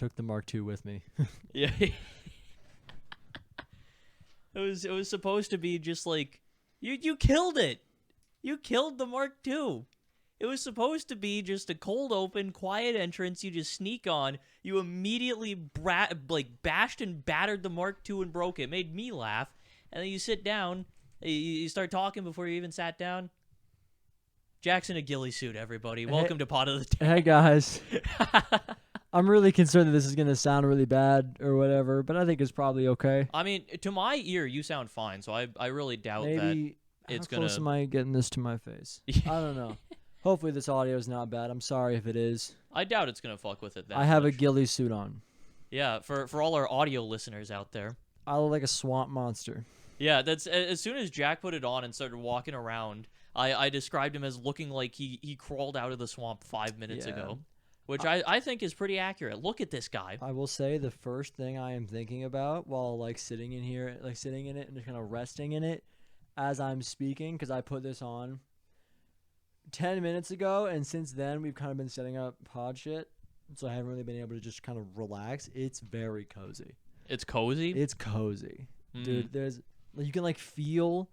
took the Mark II with me. Yeah. It was supposed to be just like you killed it. You killed the Mark II. It was supposed to be just a cold open, quiet entrance. You just sneak on. You immediately bashed and battered the Mark II and broke it. Made me laugh. And then you sit down. You start talking before you even sat down. Jackson, a ghillie suit, everybody. Welcome to Pot of the Day. Hey, guys. I'm really concerned that this is going to sound really bad or whatever, but I think it's probably okay. I mean, to my ear, you sound fine, so I really doubt that it's how close am I getting this to my face? I don't know. Hopefully this audio is not bad. I'm sorry if it is. I doubt it's going to fuck with it that I have much. a ghillie suit on. Yeah, for all our audio listeners out there. I look like a swamp monster. Yeah, that's as soon as Jack put it on and started walking around, I described him as looking like he crawled out of the swamp 5 minutes ago. Which I think is pretty accurate. Look at this guy. I will say the first thing I am thinking about while sitting in here, sitting in it and just kind of resting in it as I'm speaking, because I put this on 10 minutes ago, and since then we've kind of been setting up pod shit, so I haven't really been able to just kind of relax. It's very cozy. It's cozy? It's cozy. Dude, there's you can feel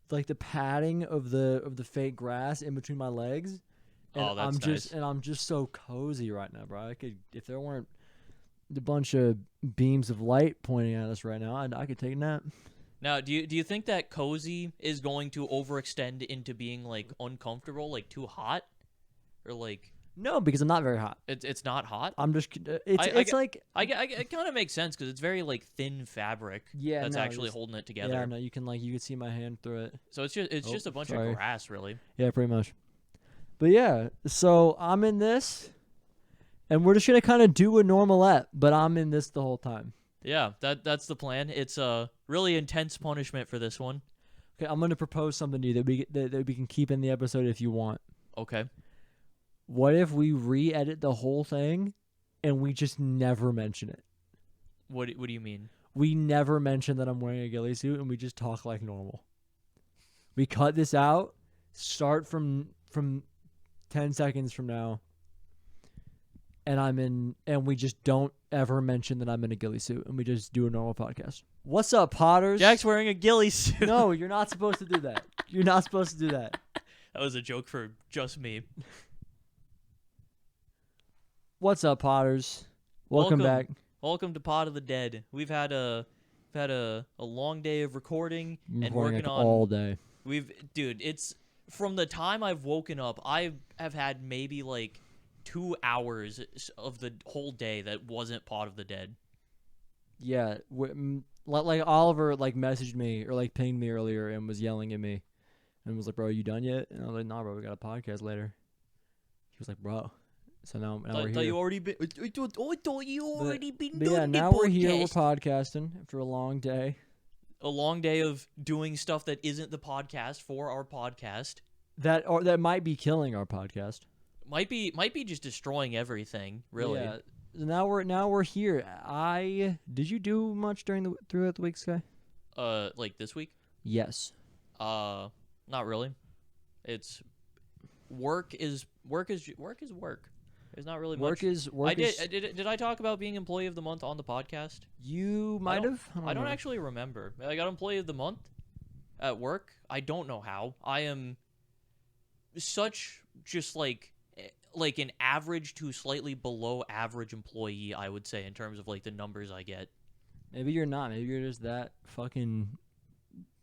the padding of the fake grass in between my legs. And that's nice. I'm just so cozy right now, bro. I could, if there weren't a bunch of beams of light pointing at us right now, I could take a nap. Now, do you think that cozy is going to overextend into being uncomfortable, too hot, or No, because I'm not very hot. It's not hot. I'm just it kind of makes sense because it's very thin fabric. Yeah, that's actually holding it together. Yeah, no, you can see my hand through it. So it's just a bunch of grass, really. Yeah, pretty much. But yeah, so I'm in this, and we're just gonna kind of do a normal ep, but I'm in this the whole time. Yeah, that's the plan. It's a really intense punishment for this one. Okay, I'm gonna propose something to you that we can keep in the episode if you want. Okay. What if we re-edit the whole thing, and we just never mention it? What do you mean? We never mention that I'm wearing a ghillie suit, and we just talk like normal. We cut this out. Start from 10 seconds from now, and we just don't ever mention that I'm in a ghillie suit, and we just do a normal podcast. What's up, Potters? Jack's wearing a ghillie suit. No, you're not supposed to do that. You're not supposed to do that. That was a joke for just me. What's up, Potters? Welcome back. Welcome to Pot of the Dead. We've had a long day of recording and working on all day. Dude, it's from the time I've woken up, I have had maybe 2 hours of the whole day that wasn't Pot of the Dead. Yeah, Oliver messaged me or pinged me earlier and was yelling at me and was like, "Bro, you done yet?" And I was like, "Nah, bro, we got a podcast later." He was like, "Bro." So now we're here. I thought you already been doing now we're here. We're podcasting after a long day. A long day of doing stuff that isn't the podcast for our podcast. That might be killing our podcast. Might be just destroying everything, really. Yeah. Now we're here. Did you do much throughout the week, Sky? This week? Yes. Not really. It's work is work. There's not really much. Did I talk about being Employee of the Month on the podcast? You might have. I don't actually remember. I got Employee of the Month at work. I don't know how. I am such just an average to slightly below average employee, I would say, in terms of the numbers I get. Maybe you're not. Maybe you're just that fucking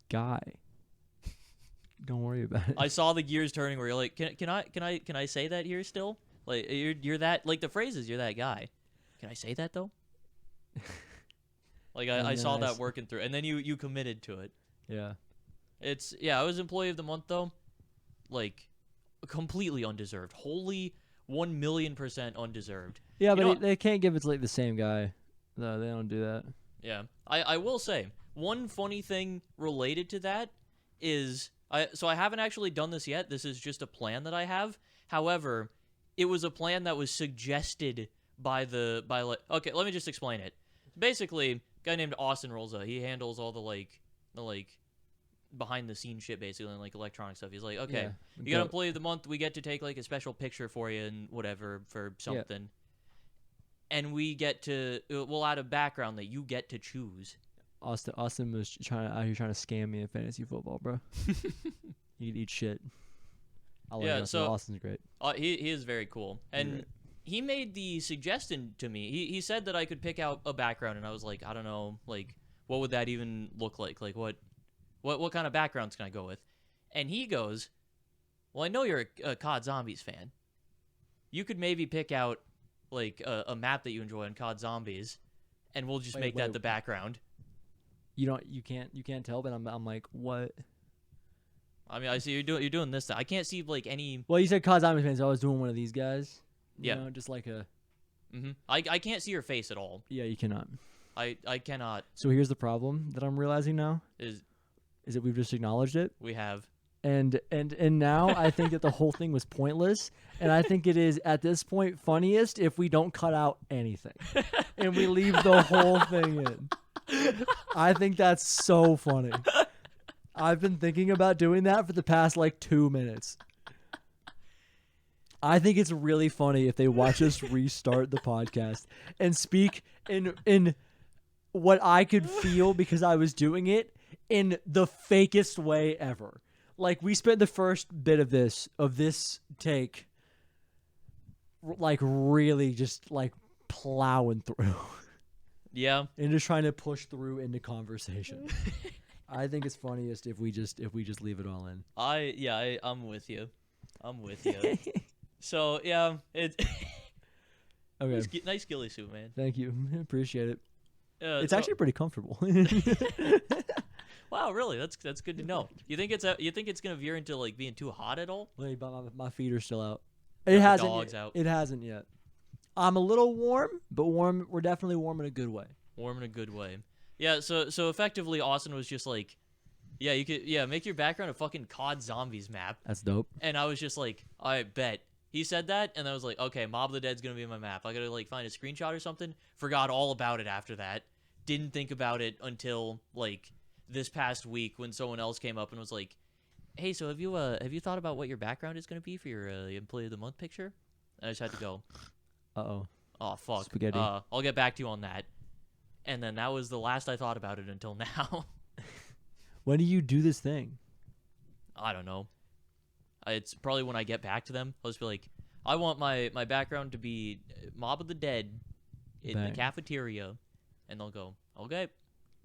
guy. Don't worry about it. I saw the gears turning where you're like, can I say that here still? You're that, the phrase is, you're that guy. Can I say that though? I saw that working through, and then you committed to it. Yeah. I was Employee of the Month though, completely undeserved. Wholly 1,000,000% undeserved. Yeah, but they can't give it to the same guy. No, they don't do that. Yeah. I will say, one funny thing related to that is, I haven't actually done this yet. This is just a plan that I have. However, it was a plan that was suggested okay, let me just explain it. Basically, a guy named Austin Rolza, he handles all the behind the scenes shit, basically, and electronic stuff. He's like, okay, you got Employee of the Month, we get to take a special picture for you and whatever for something. and we get to we'll add a background that you get to choose. Austin was out here trying to scam me in fantasy football, bro. He'd eat shit. I like Austin. So Austin's great. He is very cool, and he made the suggestion to me. He said that I could pick out a background, and I was like, I don't know, like what would that even look like? Like what kind of backgrounds can I go with? And he goes, well, I know you're a COD Zombies fan. You could maybe pick out like a map that you enjoy on COD Zombies, and we'll just make that the background. You can't tell, but I'm like, what? I mean, I see you're doing this. I can't see like any. Well, you said COD Zombies fans. So I was doing one of these guys. You Yeah. know, just like a. Mm-hmm. I can't see your face at all. Yeah, you cannot. I cannot. So here's the problem that I'm realizing now Is that we've just acknowledged it. we have. And now I think that the whole thing was pointless, and I think it is at this point funniest if we don't cut out anything and we leave the whole thing in. I think that's so funny. I've been thinking about doing that for the past like 2 minutes. I think it's really funny if they watch us restart the podcast and speak in what I could feel because I was doing it in the fakest way ever. Like, we spent the first bit of this take, like, really just, like, plowing through. Yeah. And just trying to push through into conversation. I think it's funniest if we just leave it all in. I'm with you. So, yeah, it's... Okay. Nice ghillie suit, man. Thank you. Appreciate it. It's so- actually pretty comfortable. Wow, really? That's good to know. You think it's gonna veer into like being too hot at all? Wait, but my feet are still out. The It hasn't. dog's out. It hasn't yet. I'm a little warm, but warm. We're definitely warm in a good way. Warm in a good way. Yeah. So effectively, Austin was just like, yeah, you could make your background a fucking COD Zombies map. That's dope. And I was just like, I bet. He said that, and I was like, okay, Mob of the Dead's gonna be my map. I gotta like find a screenshot or something. Forgot all about it after that. Didn't think about it until like this past week when someone else came up and was like, hey, so have you thought about what your background is gonna be for your Employee of the Month picture? And I just had to go, Uh-oh. oh fuck, Spaghetti. I'll get back to you on that. And then that was the last I thought about it until now. When do you do this thing? I don't know. It's probably when I get back to them. I'll just be like, I want my background to be Mob of the Dead in the Bang. cafeteria. And they'll go, okay.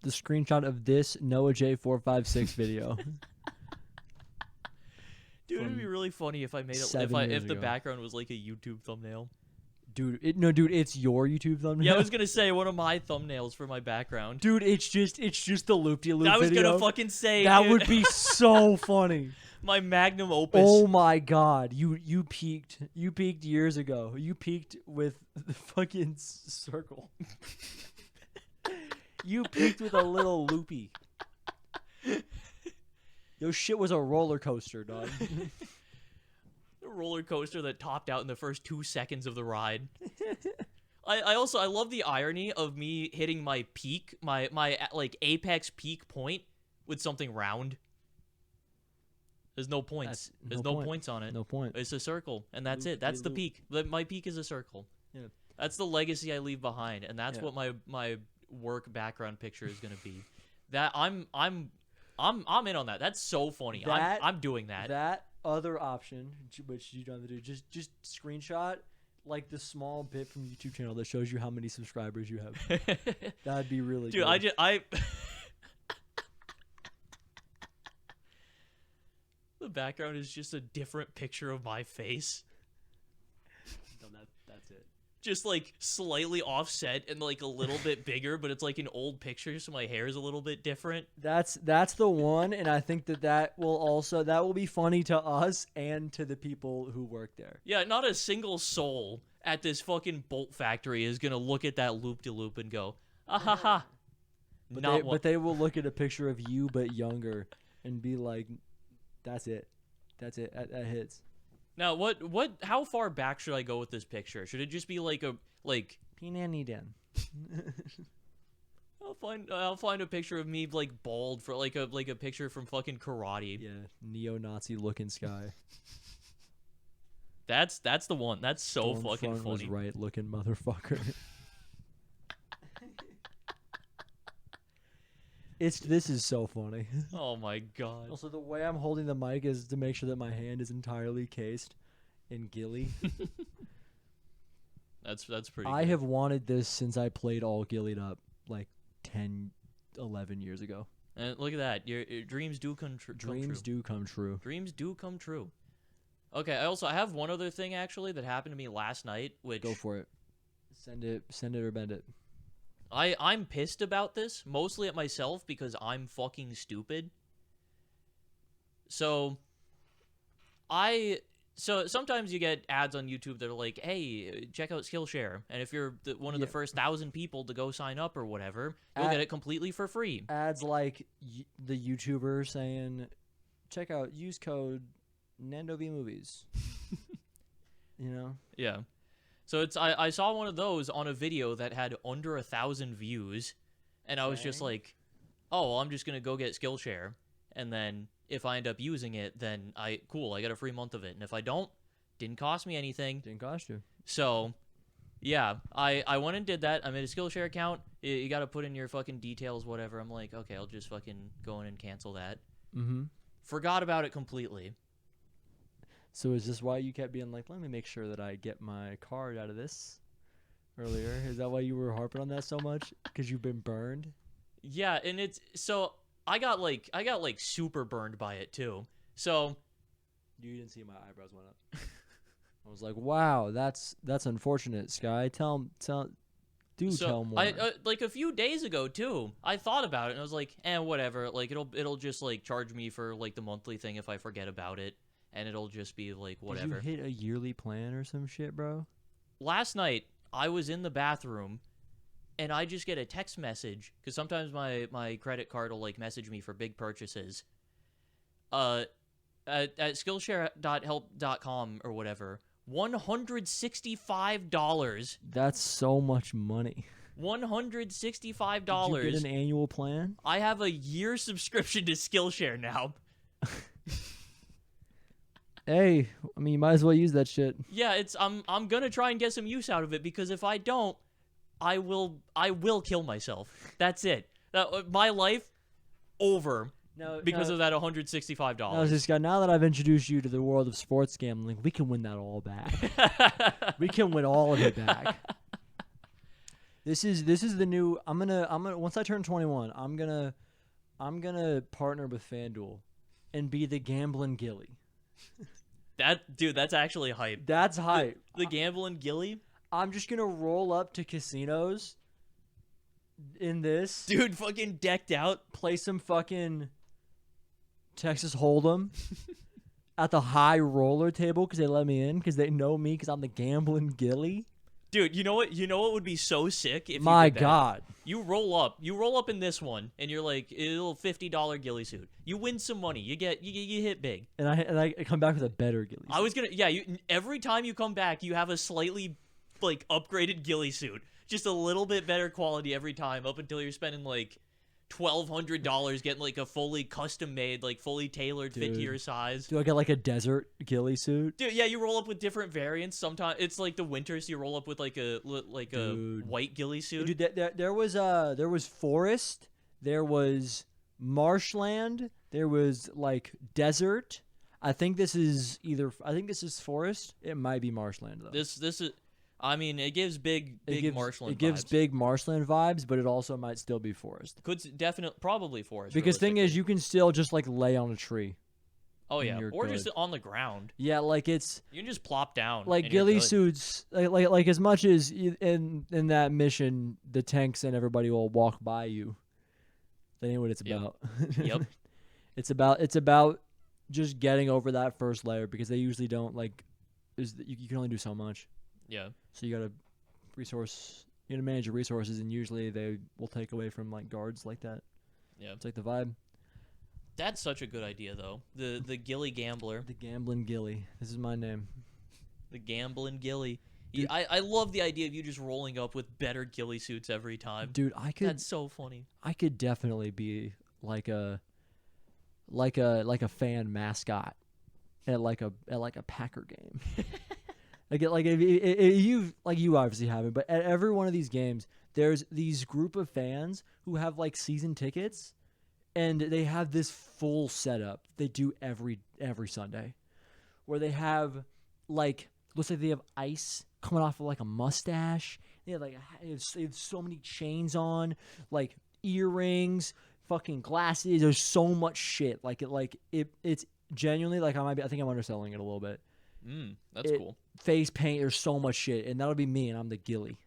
The screenshot of this Noah J456 video. Dude, it'd be really funny if I made it 7 years if the ago. background was like a YouTube thumbnail. Dude, it's your YouTube thumbnail. Yeah, I was gonna say one of my thumbnails for my background. Dude, it's just the loop-de-loop I was video. gonna fucking say that dude, would be so funny. my magnum opus. Oh my god, you peaked years ago. You peaked with the fucking circle. You peaked with a little loopy. Your shit was a roller coaster, dog. A roller coaster that topped out in the first 2 seconds of the ride. I love the irony of me hitting my peak, my like apex peak point with something round. There's no points. There's no points on it. No point. It's a circle, and that's it. That's the peak. My peak is a circle. Yeah. That's the legacy I leave behind, and that's Yeah. what my work background picture is gonna be. That I'm in on that. That's so funny. I'm doing that. That other option, which you don't have to do, just screenshot like the small bit from the YouTube channel that shows you how many subscribers you have. That'd be really Dude, good. The background is just a different picture of my face. No, that's it. Just like slightly offset and like a little bit bigger, but it's like an old picture, so my hair is a little bit different. That's the one, and I think that will be funny to us and to the people who work there. Yeah, not a single soul at this fucking bolt factory is gonna look at that loop-de-loop and go, ah ha ha. But they will look at a picture of you but younger and be like, that's it. That hits. Now, how far back should I go with this picture? Should it just be like Pinani Den. I'll find a picture of me like bald for like a picture from fucking Karate. Yeah, neo-Nazi looking sky. That's the one. That's so fucking Stormfront was funny. right looking motherfucker. This is so funny. Oh my god. Also, the way I'm holding the mic is to make sure that my hand is entirely cased in ghillie. That's pretty I good. have wanted this since I played all ghillied up like 10, 11 years ago. And look at that. Your dreams do come true. Dreams do come true. Dreams do come true. Okay, I have one other thing actually that happened to me last night, which Go for it. Send it or bend it. I'm pissed about this, mostly at myself because I'm fucking stupid. So sometimes you get ads on YouTube that are like, "Hey, check out Skillshare," and if you're one of the first 1,000 people to go sign up or whatever, you'll get it completely for free. Ads like the YouTuber saying, "Check out, use code Nando V Movies." You know? Yeah. So I saw one of those on a video that had under 1,000 views, and I was just Dang. like, "Oh, well, I'm just gonna go get Skillshare, and then if I end up using it, then I got a free month of it, and if I don't, didn't cost me anything." Didn't cost you. So, yeah, I went and did that. I made a Skillshare account. You got to put in your fucking details, whatever. I'm like, okay, I'll just fucking go in and cancel that. Mm-hmm. Forgot about it completely. So is this why you kept being like, let me make sure that I get my card out of this earlier? Is that why you were harping on that so much? Because you've been burned? Yeah, and it's so I got like super burned by it too. So You didn't see my eyebrows went up. I was like, wow, that's unfortunate, Sky. Tell more. I like a few days ago too. I thought about it and I was like, whatever. Like it'll just like charge me for like the monthly thing if I forget about it, and it'll just be like whatever. Did you hit a yearly plan or some shit, bro? Last night I was in the bathroom and I just get a text message because sometimes my credit card will like message me for big purchases. At Skillshare.help.com or whatever, $165. That's so much money. $165. Did you get an annual plan? I have a year subscription to Skillshare now. Hey, I mean, you might as well use that shit. Yeah, I'm gonna try and get some use out of it because if I don't, I will kill myself. That's it. My life over because of that $165. No, this guy. Now that I've introduced you to the world of sports gambling, we can win that all back. We can win all of it back. This is the new. I'm gonna once I turn 21, I'm gonna partner with FanDuel and be the gambling ghillie. That's actually hype. That's hype. The gambling ghillie. I'm just gonna roll up to casinos in this. Dude, fucking decked out. Play some fucking Texas Hold'em at the high roller table because they let me in because they know me because I'm the gambling ghillie. Dude, you know what would be so sick if My you did that? God. You roll up in this one, and you're like a little $50 ghillie suit. You win some money. You hit big. And I come back with a better ghillie suit. I was gonna every time you come back, you have a slightly like upgraded ghillie suit, just a little bit better quality every time, up until you're spending like $1,200 getting like a fully custom made, like fully tailored fit to your size. Do I get like a desert ghillie suit? Dude, yeah, you roll up with different variants. Sometimes it's like the winter, so you roll up with like a white ghillie suit. Dude, there was forest, there was marshland, there was like desert. I think this is forest. It might be marshland though. This is, I mean, it gives big marshland. It gives vibes. big marshland vibes, but it also might still be forest. Probably forest. Because thing is, you can still just like lay on a tree. Oh yeah, you're or good. just on the ground. Yeah, like it's You can just plop down. like and you're ghillie good. suits. Like as much as in that mission, the tanks and everybody will walk by you. That ain't what it's Yep. about. Yep. It's about just getting over that first layer because they usually don't like. You can only do so much. Yeah. So you gotta manage your resources, and usually they will take away from like guards like that. Yeah. It's like the vibe. That's such a good idea, though. The ghillie gambler. The gambling ghillie. This is my name. The gambling ghillie. Dude. I love the idea of you just rolling up with better ghillie suits every time. Dude, That's so funny. I could definitely be like a fan mascot at like a Packer game. Like if you obviously haven't, but at every one of these games, there's these group of fans who have like season tickets, and they have this full setup they do every Sunday, where they have like looks like they have ice coming off of like a mustache. They have they have so many chains on, like earrings, fucking glasses. There's so much shit. It's genuinely like I think I'm underselling it a little bit. That's cool. Face paint. There's so much shit, and that'll be me, and I'm the ghillie.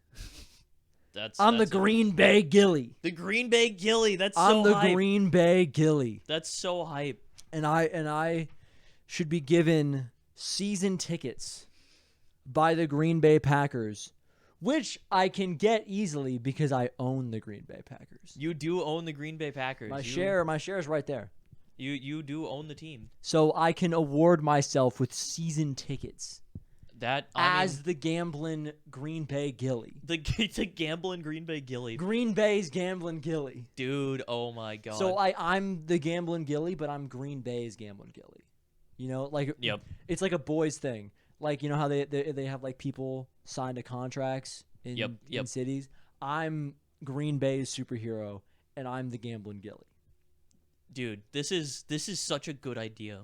I'm the Green Bay ghillie. The Green Bay ghillie. That's so I'm the hype. Green Bay ghillie. That's so hype. And I should be given season tickets by the Green Bay Packers, which I can get easily because I own the Green Bay Packers. You do own the Green Bay Packers. My share is right there. You do own the team. So I can award myself with season tickets. The gambling Green Bay ghillie. The gambling Green Bay ghillie. Green Bay's gambling ghillie. Dude, oh my god. So I'm the gambling ghillie, but I'm Green Bay's gambling ghillie. You know, like yep. It's like a boys thing. Like, you know how they have like people signed to contracts in cities? I'm Green Bay's superhero, and I'm the gambling ghillie. Dude, this is such a good idea.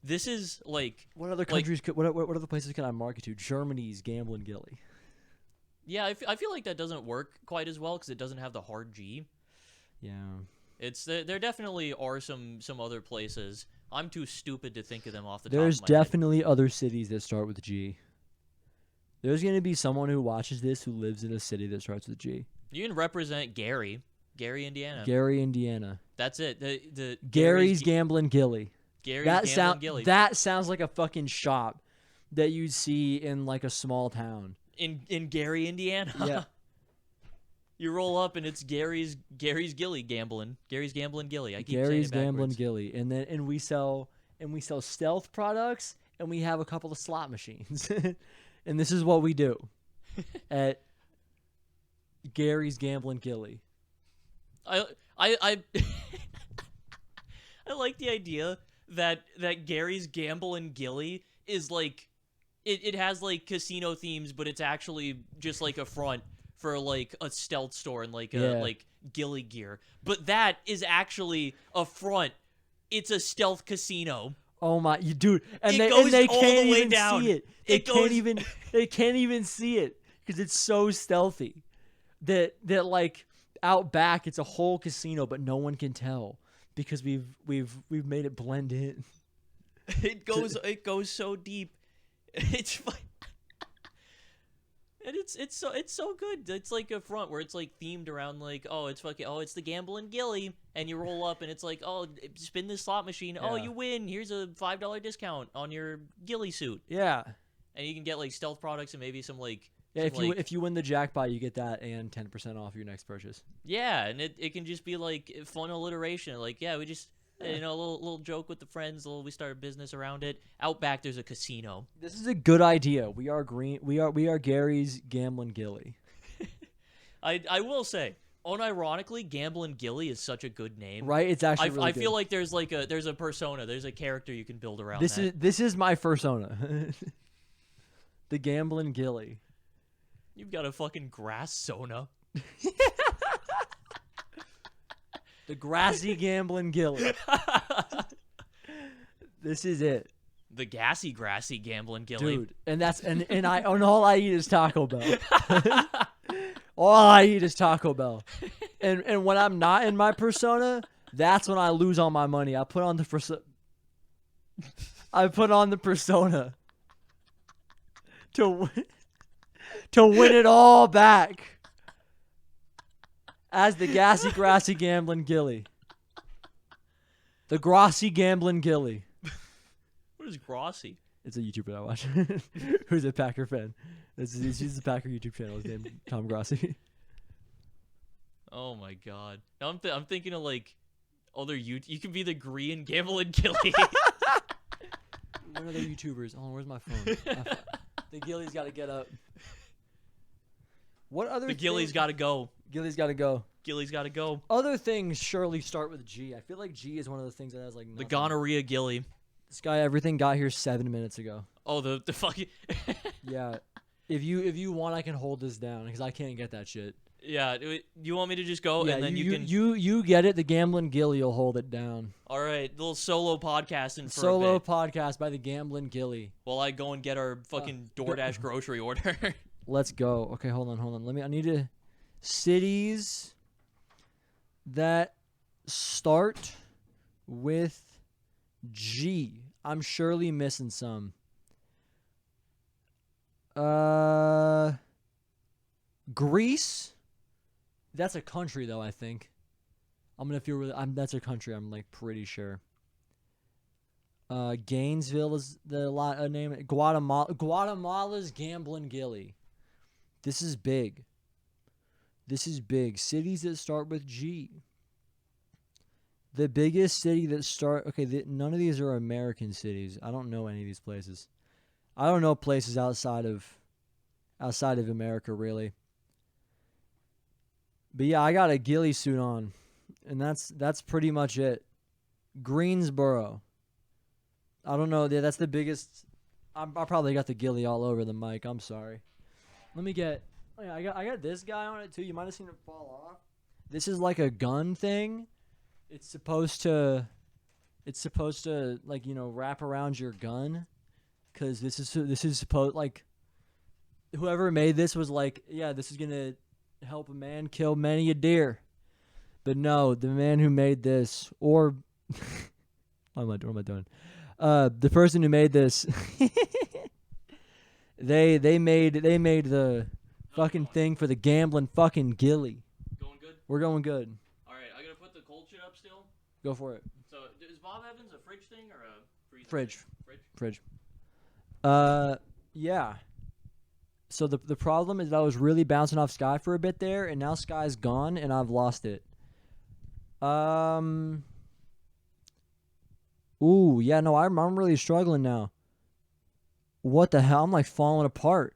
This is like what other countries what other places can I market to? Germany's gambling ghillie. Yeah, I feel like that doesn't work quite as well because it doesn't have the hard G. Yeah, there definitely are some other places. I'm too stupid to think of them off the top of my There's head. definitely other cities that start with G. There's gonna be someone who watches this who lives in a city that starts with G. You can represent Gary, Indiana. Gary, Indiana. That's it. The Gary's gambling ghillie. Ghillie. That sounds like a fucking shop that you'd see in like a small town. In Gary, Indiana. Yeah. You roll up and it's Gary's ghillie gambling. Gary's gambling ghillie. I keep Gary's saying it gambling backwards. ghillie, and we sell stealth products, and we have a couple of slot machines, and this is what we do at Gary's gambling ghillie. I I like the idea that Gary's gambling ghillie is like it has like casino themes, but it's actually just like a front for like a stealth store and like like ghillie gear. But that is actually a front. It's a stealth casino. Oh my, dude! And it they goes can't all the way even down. see it. They can't even see it because it's so stealthy. That like out back, it's a whole casino, but no one can tell because we've made it blend in. It goes so deep. It's fun. And it's so good. It's like a front where it's like themed around like it's the gambling ghillie, and you roll up and it's like spin this slot machine. Yeah. You win. Here's a $5 discount on your ghillie suit. Yeah. And you can get like stealth products and maybe some like if you win the jackpot, you get that and 10% off your next purchase. Yeah, and it can just be like fun alliteration. Like we just. A little joke with the friends. We start a business around it. Out back, there's a casino. This is a good idea. We are Gary's gambling ghillie. I will say, unironically, gambling ghillie is such a good name. Right? It's actually really I good. feel like there's a persona. There's a character you can build around. This is my persona. The gambling ghillie. You've got a fucking grass sona. The grassy gambling ghillie. This is it. The gassy grassy gambling ghillie. Dude, and all I eat is Taco Bell. All I eat is Taco Bell. And when I'm not in my persona, that's when I lose all my money. I put on the persona to win it all back. As the gassy, grassy gambling ghillie. The grossy gambling ghillie. What is Grossy? It's a YouTuber I watch. Who's a Packer fan. He's a Packer YouTube channel. His name Tom Grossi. Oh my god. Now I'm thinking of like other you can be the green gambling ghillie. What other YouTubers? Oh, where's my phone? The ghillie's got to get up. What other? The ghillie's got to go. Ghillie's got to go. Ghillie's got to go. Other things surely start with G. I feel like G is one of the things that has like nothing. The gonorrhea ghillie. This guy, everything got here 7 minutes ago. Oh, the fucking. Yeah, if you want, I can hold this down because I can't get that shit. Yeah, you want me to just go Yeah, and then you can. you get it. The Gambling Gilly will hold it down. All right, little solo podcasting for Solo a bit podcast by the Gambling Gilly. while I go and get our fucking DoorDash grocery order. Let's go. Okay, hold on. I need to cities that start with G. I'm surely missing some. Greece. That's a country though, I think. I'm gonna feel really. That's a country. I'm like pretty sure. Gainesville is the name. Guatemala's Gambling Gilly. This is big. Cities that start with G. The biggest city that start. Okay, none of these are American cities. I don't know any of these places. I don't know places outside of America really. But yeah, I got a ghillie suit on, and that's pretty much it. Greensboro. I don't know. That's the biggest. I probably got the ghillie all over the mic. I'm sorry. Let me get. Oh yeah, I got this guy on it too. You might have seen it fall off. This is like a gun thing. It's supposed to like wrap around your gun, because this is supposed like. Whoever made this was like, yeah, this is gonna help a man kill many a deer. But no, the man who made this, or what am I doing? The person who made this, they made the fucking thing for the Gambling fucking ghillie. Going good? We're going good. All right, I gotta put the cold shit up still. Go for it. So is Bob Evans a fridge thing or a freezer Fridge. thing? Fridge. Yeah. So the problem is that I was really bouncing off Sky for a bit there, and now Sky's gone, and I've lost it. Ooh, yeah, no, I'm really struggling now. What the hell? I'm like falling apart.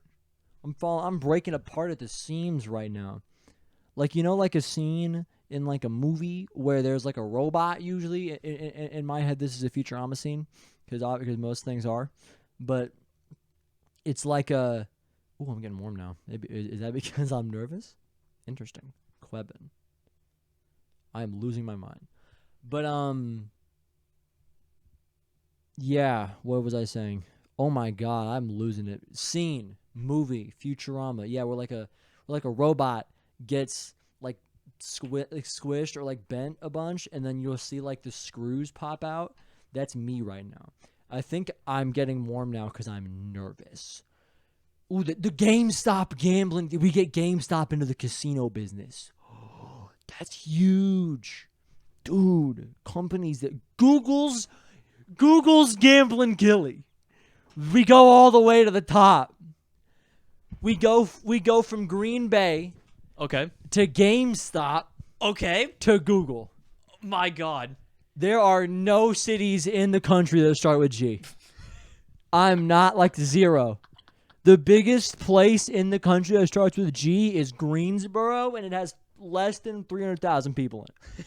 I'm breaking apart at the seams right now. Like, like a scene in like a movie where there's like a robot usually. In my head, this is a Futurama scene because most things are. But it's like a... Ooh, I'm getting warm now. Maybe is that because I'm nervous? Interesting. Quebin. I am losing my mind. But yeah, what was I saying? Oh my god, I'm losing it. Scene, movie, Futurama. Yeah, we're like a robot gets like squished or like bent a bunch, and then you'll see like the screws pop out. That's me right now. I think I'm getting warm now because I'm nervous. Ooh, the GameStop gambling. We get GameStop into the casino business. Oh, that's huge. Dude, companies that... Google's Gambling Gilly. We go all the way to the top. We go from Green Bay Okay. to GameStop Okay. to Google. My God. There are no cities in the country that start with G. I'm not like zero. The biggest place in the country that starts with G is Greensboro, and it has less than 300,000 people in it.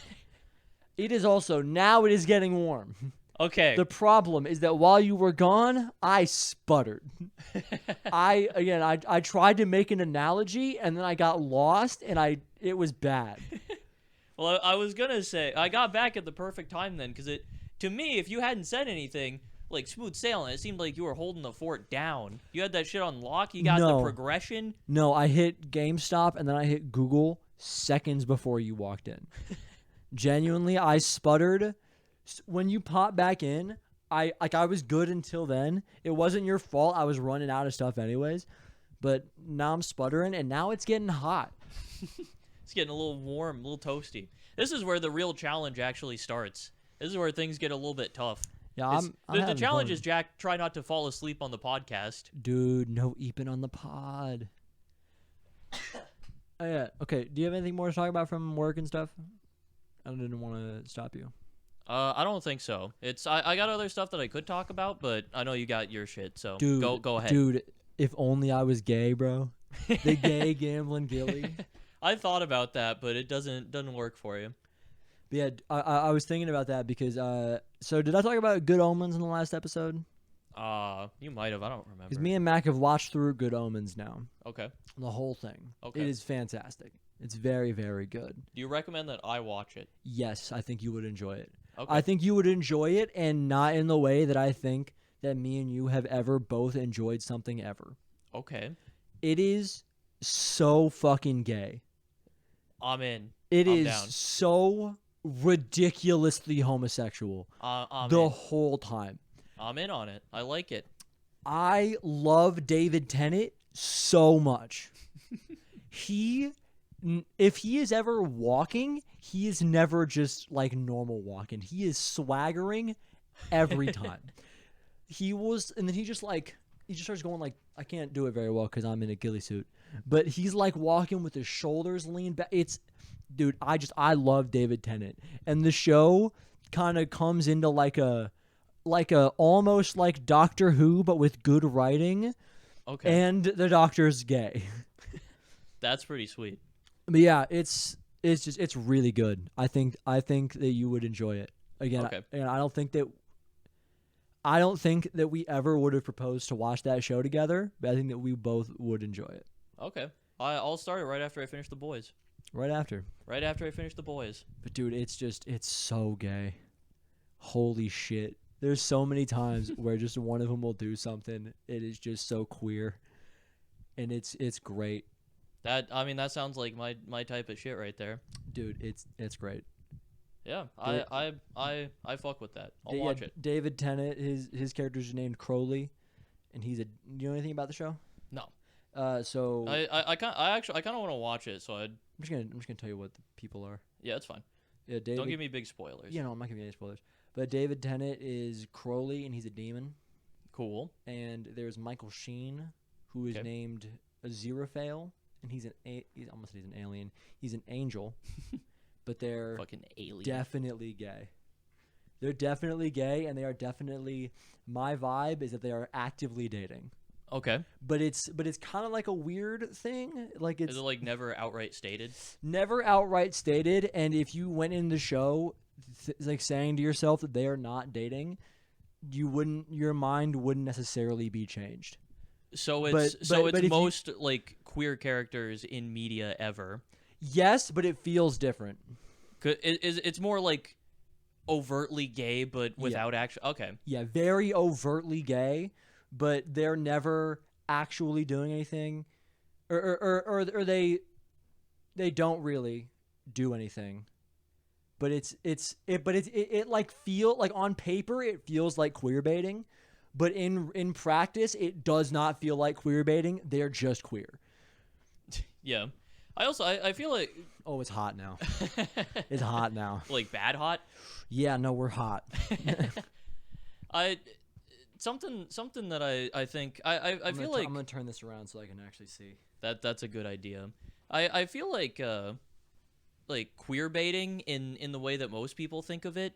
It is also, now it is getting warm. Okay. The problem is that while you were gone, I sputtered. I tried to make an analogy, and then I got lost, and it was bad. Well, I was gonna say I got back at the perfect time then, because to me, if you hadn't said anything, like smooth sailing, it seemed like you were holding the fort down. You had that shit on lock. You got the progression. No, I hit GameStop and then I hit Google seconds before you walked in. Genuinely, I sputtered. When you popped back in, I was good until then. It wasn't your fault. I was running out of stuff anyways. But now I'm sputtering, and now it's getting hot. It's getting a little warm, a little toasty. This is where the real challenge actually starts. This is where things get a little bit tough. Yeah, the challenge is, Jack, try not to fall asleep on the podcast. Dude, no eeping on the pod. Oh, yeah. Okay, do you have anything more to talk about from work and stuff? I didn't want to stop you. I don't think so. I got other stuff that I could talk about, but I know you got your shit, so dude, go ahead. Dude, if only I was gay, bro. The gay Gambling Gilly. I thought about that, but it doesn't work for you. But yeah, I was thinking about that because so did I talk about Good Omens in the last episode? You might have. I don't remember. Because me and Mac have watched through Good Omens now. Okay. The whole thing. Okay. It is fantastic. It's very, very good. Do you recommend that I watch it? Yes, I think you would enjoy it. Okay. I think you would enjoy it, and not in the way that I think that me and you have ever both enjoyed something ever. Okay. It is so fucking gay. I'm in. It I'm is down. so ridiculously homosexual I'm the in. whole time. I'm in on it. I like it. I love David Tennant so much. If he is ever walking, he is never just like normal walking. He is swaggering every time. And then he just starts going like, I can't do it very well because I'm in a ghillie suit, but he's like walking with his shoulders leaned back. Dude, I love David Tennant, and the show kind of comes into like a almost like Doctor Who, but with good writing. Okay. And the Doctor's gay. That's pretty sweet. But yeah, it's really good. I think that you would enjoy it. Again, Okay. I don't think that we ever would have proposed to watch that show together, but I think that we both would enjoy it. Okay. I'll start it right after I finish The Boys. Right after. Right after I finish The Boys. But dude, it's so gay. Holy shit. There's so many times where just one of them will do something. It is just so queer. And it's great. That sounds like my type of shit right there. Dude, it's great. Yeah, I fuck with that. I'll watch it. David Tennant, his character's named Crowley, and do you know anything about the show? No. So I kind of want to watch it. So I'm just gonna tell you what the people are. yeah, it's fine. Yeah, David. Don't give me big spoilers. Yeah, no, I'm not giving you any spoilers. But David Tennant is Crowley, and he's a demon. Cool. And there's Michael Sheen, who is named Aziraphale, and he's almost said he's an alien. He's an angel, but they're Fucking alien. definitely gay. They're definitely gay, and they are definitely. My vibe is that they are actively dating. Okay. But it's kind of like a weird thing. Like Is it like never outright stated? never outright stated, and if you went in the show like saying to yourself that they are not dating, your mind wouldn't necessarily be changed. So But it's if most like queer characters in media ever. Yes, but it feels different. It's more like overtly gay, but without actual. Okay. Yeah, very overtly gay, but they're never actually doing anything, or they don't really do anything. But it like feel like on paper it feels like queer baiting, but in practice it does not feel like queer baiting. They're just queer. Yeah. I feel like Oh, it's hot now. It's hot now. like bad hot. Yeah, no, we're hot. Something that I think I feel like I'm gonna turn this around so I can actually see. that's a good idea. I feel like queer baiting in the way that most people think of it.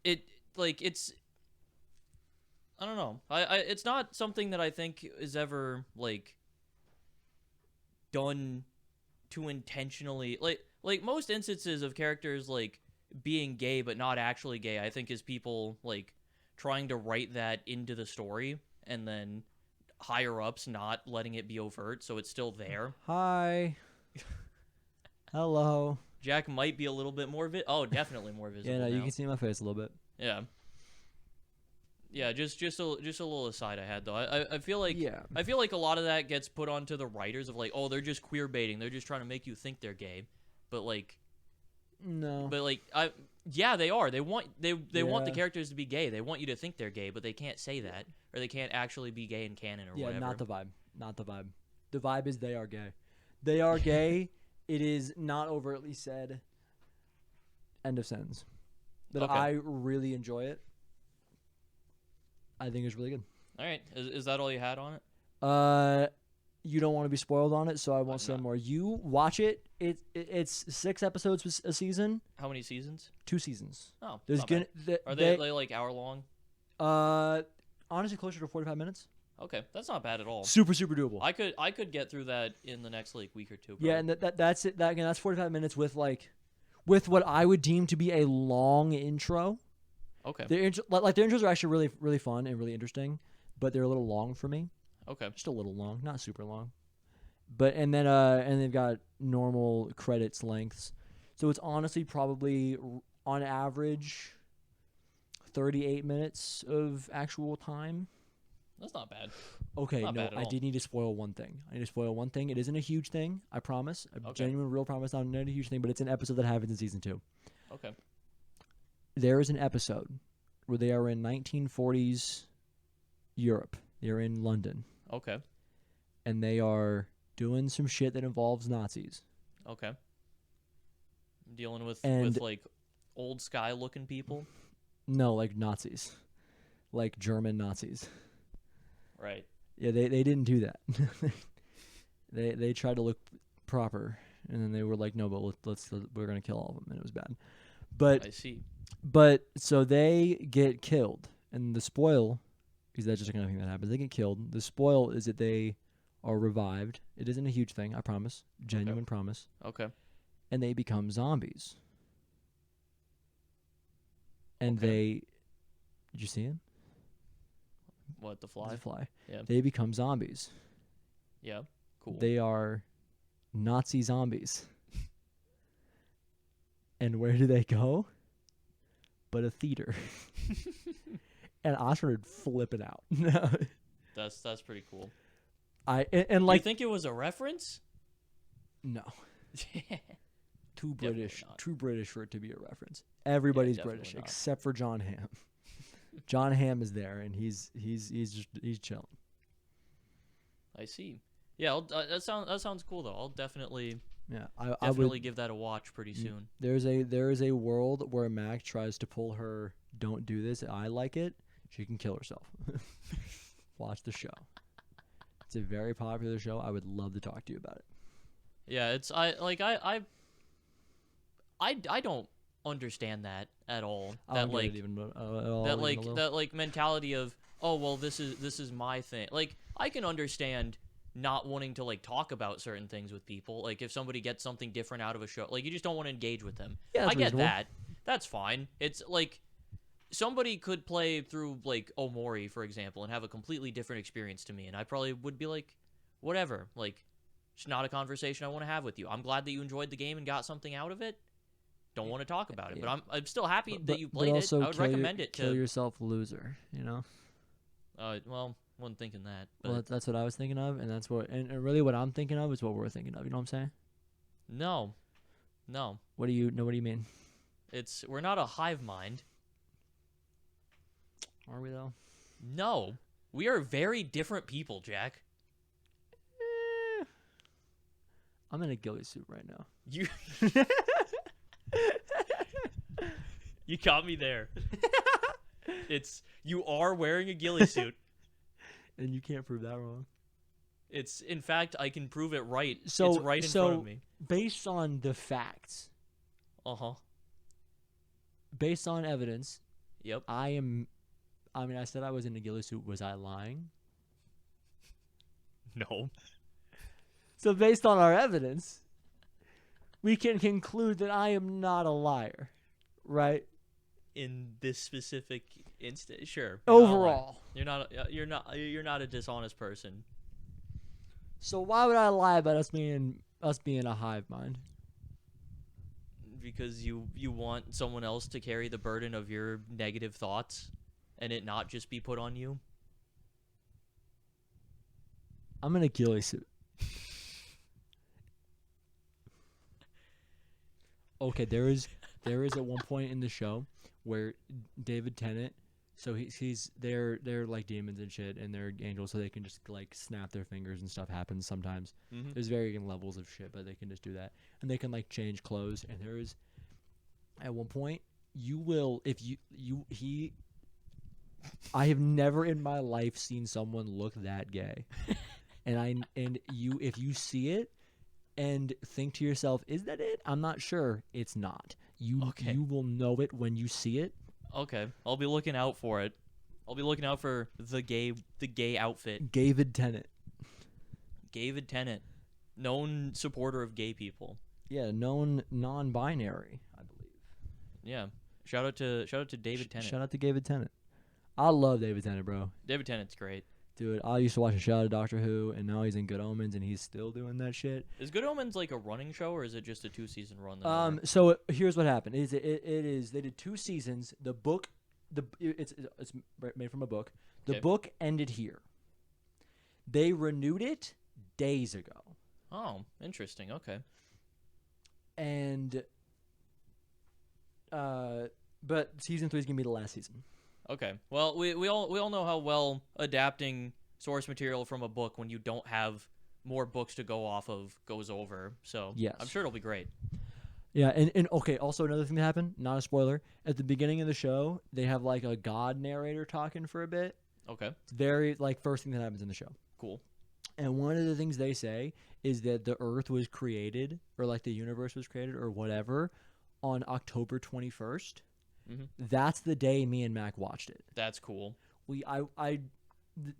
It's I don't know. It's not something that I think is ever like done to intentionally like most instances of characters like being gay but not actually gay. I think is people like trying to write that into the story and then higher ups not letting it be overt so it's still there. Hi. Hello. Jack might be a little bit more definitely more visible. Yeah, no, you now. can see my face a little bit. Yeah. Yeah, just a little aside I had though. I feel like I feel like a lot of that gets put onto the writers of like, oh, they're just queer baiting. They're just trying to make you think they're gay. But like No. But like yeah, they are. They want want the characters to be gay. They want you to think they're gay, but they can't say that or they can't actually be gay in canon or whatever. Yeah, not the vibe. Not the vibe. The vibe is they are gay. They are gay. It is not overtly said. End of sentence. But Okay. I really enjoy it. I think it's really good. All right. Is that all you had on it? You don't want to be spoiled on it, so I won't say not. more. You watch it. It's 6 episodes a season. How many seasons? 2 seasons. Oh, There's not bad. gonna Are they like hour long? honestly closer to 45 minutes. Okay, that's not bad at all. Super doable. I could get through that in the next like week or two. Yeah, and that's it. That again, that's 45 minutes with what I would deem to be a long intro. Okay. Their intros are actually really fun and really interesting, but they're a little long for me. Okay. Just a little long, not super long. But and they've got normal credits lengths, so it's honestly probably on average 38 minutes of actual time. That's not bad. Okay, Not no, bad at I all. did need to spoil one thing. I need to spoil one thing. It isn't a huge thing, I promise. A Okay. genuine, real promise, not a huge thing, but it's an episode that happens in season 2. Okay. There is an episode where they are in 1940s Europe. They're in London, Okay. and they are doing some shit that involves Nazis. Okay. Dealing with And- like old sky looking people. No, like Nazis, like German Nazis. Right. Yeah, they didn't do that. they tried to look proper, and then they were like, no, but we're gonna kill all of them, and it was bad. I see. But so they get killed, and the spoil, because that's just the kind of thing that happens. They get killed. The spoil is that they are revived. It isn't a huge thing, I promise. Genuine promise. Okay. And they become zombies. And Okay. did you see him? What, the The fly? fly. Yeah. They become zombies. Yeah. Cool. They are Nazi zombies. And where do they go? But a theater. And I started flipping out. That's pretty cool. And Do like you think it was a reference? no. Too Definitely British. not. Too British for it to be a reference. Everybody's definitely British not. except for John Hamm. John Hamm is there, and he's chilling. I see. Yeah, that sounds cool though. I'll definitely Yeah, I definitely would. give that a watch pretty soon. There is a world where Mac tries to pull her "Don't do this." I like it. She can kill herself. Watch the show. It's a very popular show. I would love to talk to you about it. Yeah, I don't understand that at all. I That don't get like it even at all, that even like a little. that like mentality of, oh well, this is my thing. Like I can understand not wanting to like talk about certain things with people. Like if somebody gets something different out of a show, like you just don't want to engage with them. Yeah, that's I get reasonable. that. That's fine. It's like somebody could play through like Omori, for example, and have a completely different experience to me, and I probably would be like, whatever. Like it's not a conversation I want to have with you. I'm glad that you enjoyed the game and got something out of it. Don't want to talk about it, Yeah. but I'm still happy But- that you but played it. also I would recommend it kill to. yourself, loser. You know. Well, wasn't thinking that. But Well, that's what I was thinking of, and that's what, and really what I'm thinking of is what we're thinking of. You know what I'm saying? no. What do you know? What do you mean? We're not a hive mind. Are we though? No, we are very different people, Jack. I'm in a ghillie suit right now. You you got me there. You are wearing a ghillie suit. And you can't prove that wrong. It's in fact I can prove it right. So it's right in front of me. Based on the facts, Uh-huh. based on evidence, Yep. I said I was in a ghillie suit. Was I lying? No. So based on our evidence, we can conclude that I am not a liar, right? In this specific instance, sure. Overall. You're not a dishonest person. So why would I lie about us being a hive mind? Because you want someone else to carry the burden of your negative thoughts and it not just be put on you. I'm in a ghillie suit. Okay, there is at one point in the show where David Tennant, so they're like demons and shit, and they're angels, so they can just like snap their fingers and stuff happens sometimes. Mm-hmm. There's varying levels of shit, but they can just do that, and they can like change clothes. And there is, at one point, I have never in my life seen someone look that gay, if you see it and think to yourself, is that it? I'm not sure. It's not. Okay. You will know it when you see it. Okay, I'll be looking out for it. I'll be looking out for the gay outfit. David Tennant. David Tennant, known supporter of gay people. Yeah, known non-binary, I believe. Yeah. Shout out to David Tennant. Shout out to David Tennant. I love David Tennant, bro. David Tennant's great. Dude, I used to watch a show of Doctor Who, and now he's in Good Omens, and he's still doing that shit. Is Good Omens like a running show, or is it just a 2-season run? Then So here's what happened. It is they did 2 seasons. The book, it's made from a book. The Okay. book ended here. They renewed it days ago, Oh, interesting. Okay. and but season 3 is gonna be the last season. Okay. Well, we all know how well adapting source material from a book when you don't have more books to go off of goes over. So Yes. I'm sure it'll be great. Yeah, and okay. Also, another thing that happened, not a spoiler. At the beginning of the show, they have like a god narrator talking for a bit. Okay. It's very like first thing that happens in the show. Cool. And one of the things they say is that the Earth was created, or like the universe was created, or whatever, on October 21st. Mhm. That's the day me and Mac watched it. That's cool.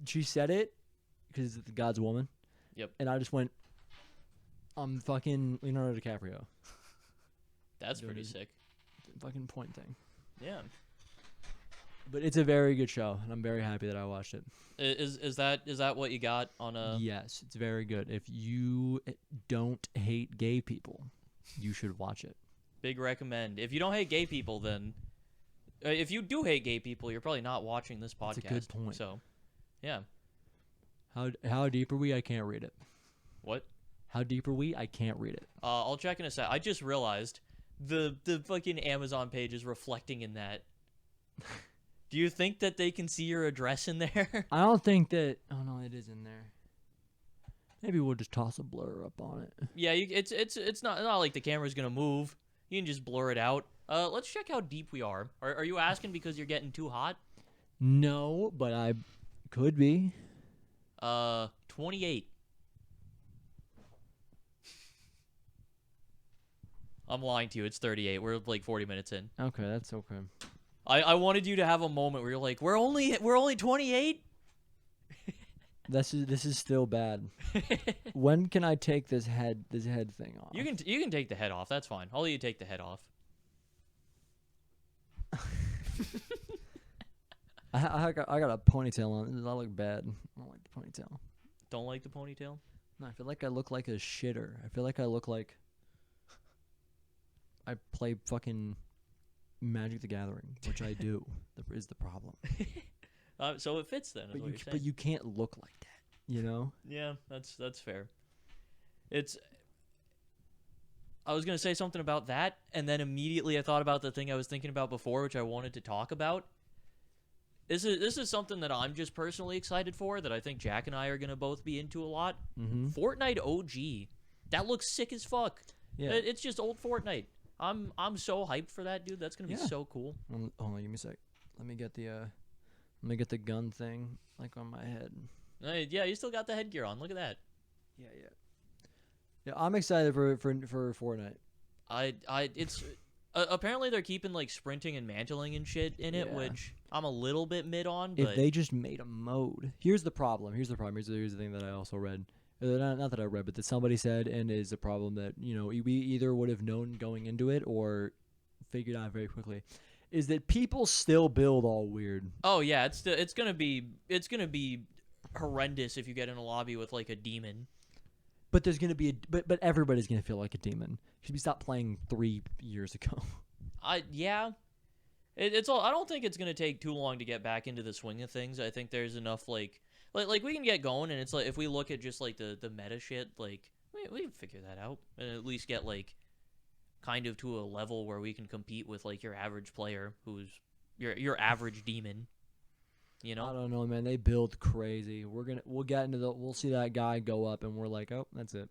She said it because it's the God's woman. Yep. And I just went, I'm fucking Leonardo DiCaprio. That's Doing pretty his- sick. Fucking point thing. Yeah. But it's a very good show, and I'm very happy that I watched it. Is that what you got on a? Yes, it's very good. If you don't hate gay people, you should watch it. Big recommend. If you don't hate gay people, then if you do hate gay people, you're probably not watching this podcast. That's a good point. So, yeah. How deep are we? I can't read it. What? How deep are we? I can't read it. I'll check in a sec. I just realized the fucking Amazon page is reflecting in that. Do you think that they can see your address in there? I don't think that. Oh no, it is in there. Maybe we'll just toss a blur up on it. Yeah, it's not like the camera's gonna move. You can just blur it out. Let's check how deep we are. Are you asking because you're getting too hot? No, but I could be. 28. I'm lying to you. It's 38. We're like 40 minutes in. Okay, that's okay. I wanted you to have a moment where you're like, we're only 28. This is still bad. When can I take this head thing off? You can take the head off. That's fine. I'll let you take the head off. I got a ponytail on. Does that look bad? I don't like the ponytail. Don't like the ponytail? No, I feel like I look like a shitter. I feel like I look like I play fucking Magic the Gathering, which I do. Is the problem. So it fits then. Is what you're saying. But you can't look like that, you know? Yeah, that's fair. I was gonna say something about that, and then immediately I thought about the thing I was thinking about before, which I wanted to talk about. This is something that I'm just personally excited for, that I think Jack and I are gonna both be into a lot. Mm-hmm. Fortnite OG, that looks sick as fuck. Yeah. It's just old Fortnite. I'm so hyped for that, dude. That's gonna be Yeah. so cool. Hold on, give me a sec. Let me get the gun thing like on my head. Yeah, you still got the headgear on. Look at that. Yeah, I'm excited for Fortnite. It's apparently they're keeping like sprinting and mantling and shit in it, Yeah. which I'm a little bit mid on. But If they just made a mode. Here's the problem. Here's the thing that I also read. Not that I read, but that somebody said, and is a problem that, you know, we either would have known going into it or figured out very quickly, is that people still build all weird. oh yeah, it's gonna be horrendous if you get in a lobby with like a demon. But there's gonna be but everybody's gonna feel like a demon because we stopped playing 3 years ago. Yeah. It's all. I don't think it's gonna take too long to get back into the swing of things. I think there's enough like we can get going, and it's like if we look at just like the meta shit, like we can figure that out and at least get like kind of to a level where we can compete with like your average player who's your average demon. You I know? don't know, man. They build crazy. We'll see that guy go up, and we're like, oh, that's it.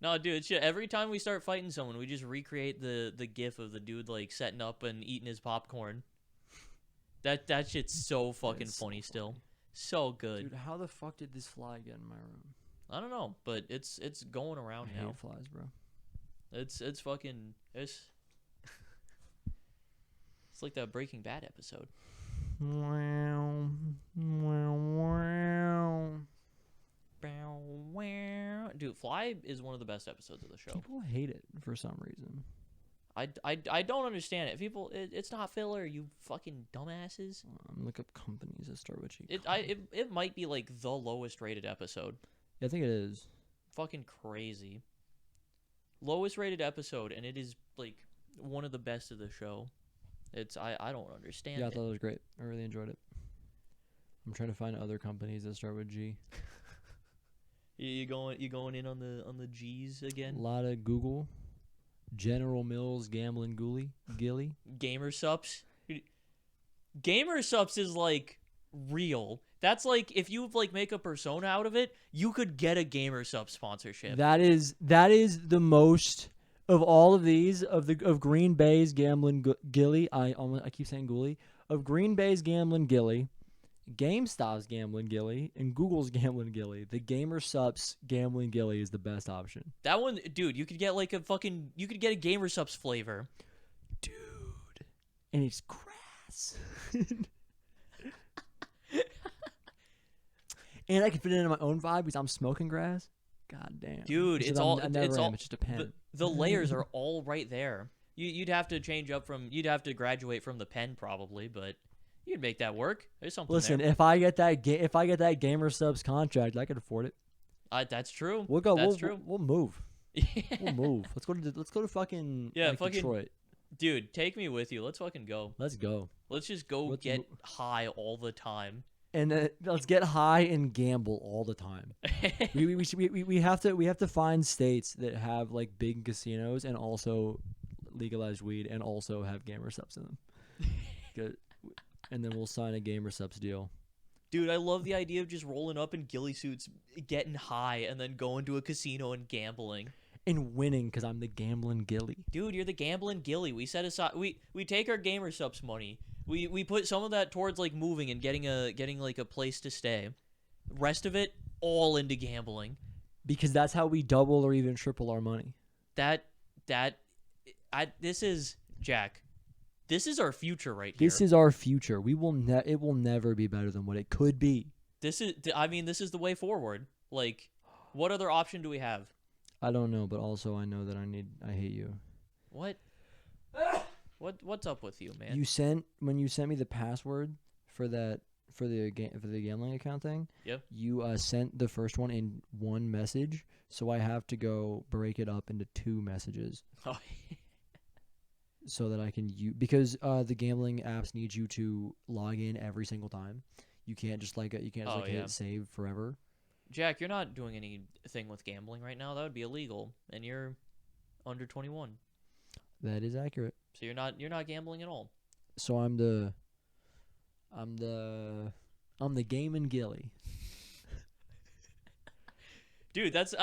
No, dude, it's just, every time we start fighting someone, we just recreate the gif of the dude like setting up and eating his popcorn. That shit's so fucking It's so funny still. So good. Dude, how the fuck did this fly get in my room? I don't know, but it's going around I now. hate flies, bro. It's fucking it's like that Breaking Bad episode. Wow. Wow. Wow. Bow, wow. Dude, Fly is one of the best episodes of the show. People hate it for some reason. I don't understand it. People, it's not filler. You fucking dumbasses. Look up companies that start with G. It might be like the lowest rated episode. Yeah, I think it is. Fucking crazy. Lowest rated episode, and it is like one of the best of the show. I don't understand. Yeah, I it. thought it was great. I really enjoyed it. I'm trying to find other companies that start with G. You going in on the G's again? A lot of Google, General Mills, Gambling Gilly. Gamersups. Gamersups is like real. That's like if you like make a persona out of it, you could get a Gamersup sponsorship. That is the most of all of these of Green Bay's Gambling Gilly. I keep saying Ghoulie. Of Green Bay's Gambling Gilly, GameStop's Gambling Gilly, and Google's Gambling Gilly. The Gamersups Gambling Gilly is the best option. That one, dude, you could get like you could get a Gamersups flavor. Dude. And it's grass. And I can fit it into my own vibe because I'm smoking grass. God damn. Dude, it's just a pen. The layers are all right there. You'd have to change up you'd have to graduate from the pen probably, but you'd make that work. There's something Listen, there. if I get that Gamersubs contract, I could afford it. That's true. We'll go. That's true. We'll move. We'll move. Let's go to fucking Detroit. Dude, take me with you. Let's fucking go. Let's go. Let's just go get high all the time. And let's get high and gamble all the time. we have to find states that have like big casinos and also legalized weed and also have Gamersubs in them. Good. And then we'll sign a Gamersubs deal. Dude, I love the idea of just rolling up in ghillie suits, getting high, and then going to a casino and gambling. And winning because I'm the gambling Gilly. Dude, you're the gambling Gilly. We set aside we take our Gamersubs money. We put some of that towards like moving and getting like a place to stay. Rest of it all into gambling. Because that's how we double or even triple our money. This is Jack. This is our future right here. This is our future. It will never be better than what it could be. This is the way forward. Like, what other option do we have? I don't know, but also I know that I hate you. What? What's up with you, man? When you sent me the password for the gambling account thing. Yep. You sent the first one in one message, so I have to go break it up into two messages. Oh. So that I can because the gambling apps need you to log in every single time. You can't just hit save forever. Jack, you're not doing anything with gambling right now. That would be illegal, and you're under 21. That is accurate. So you're not gambling at all. So I'm the gaming Gilly. Dude, that's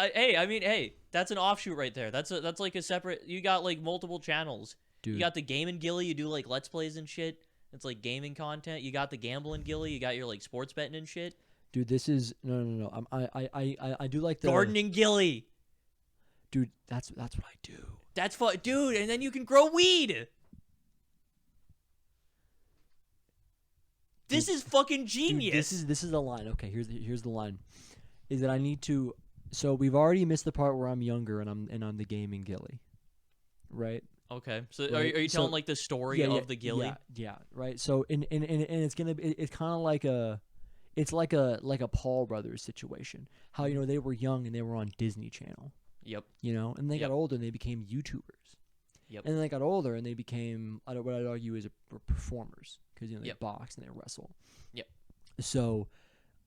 that's an offshoot right there. That's like a separate. You got like multiple channels. Dude. You got the gaming Gilly. You do like let's plays and shit. It's like gaming content. You got the gambling Gilly. You got your like sports betting and shit. Dude, this is no. I do like the gardening Gilly. Dude, that's what I do. That's fun, dude. And then you can grow weed. This is fucking genius. Dude, this is the line. Okay, here's the line. Is that I need to. So we've already missed the part where I'm younger and I'm the gaming Gilly, right? Okay, so right? Are you telling like the story of the Gilly? Yeah, right. So and it's kind of like a Paul Brothers situation. How they were young and they were on Disney Channel. Yep. And they got older and they became YouTubers. Yep. And then they got older and they became what I'd argue is performers because they box and they wrestle. Yep. So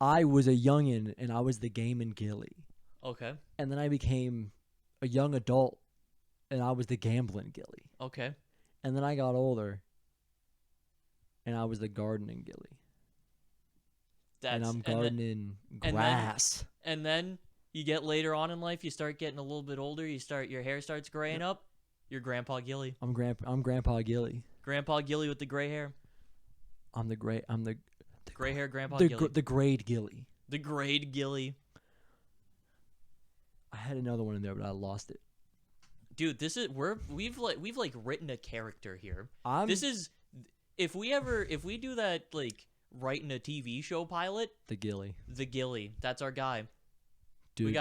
I was a youngin and I was the gaming Gilly. Okay. And then I became a young adult. And I was the gambling Gilly. Okay. And then I got older. And I was the gardening Gilly. And I'm gardening grass. And then you get later on in life, you start getting a little bit older. Your hair starts graying up. You're Grandpa Gilly. I'm Grandpa Gilly. Grandpa Gilly with the gray hair. I'm the gray hair Grandpa Gilly. The grade Gilly. The grade Gilly. I had another one in there, but I lost it. Dude, we've written a character here. If we do that like writing a TV show pilot, the Gilly. That's our guy. Dude.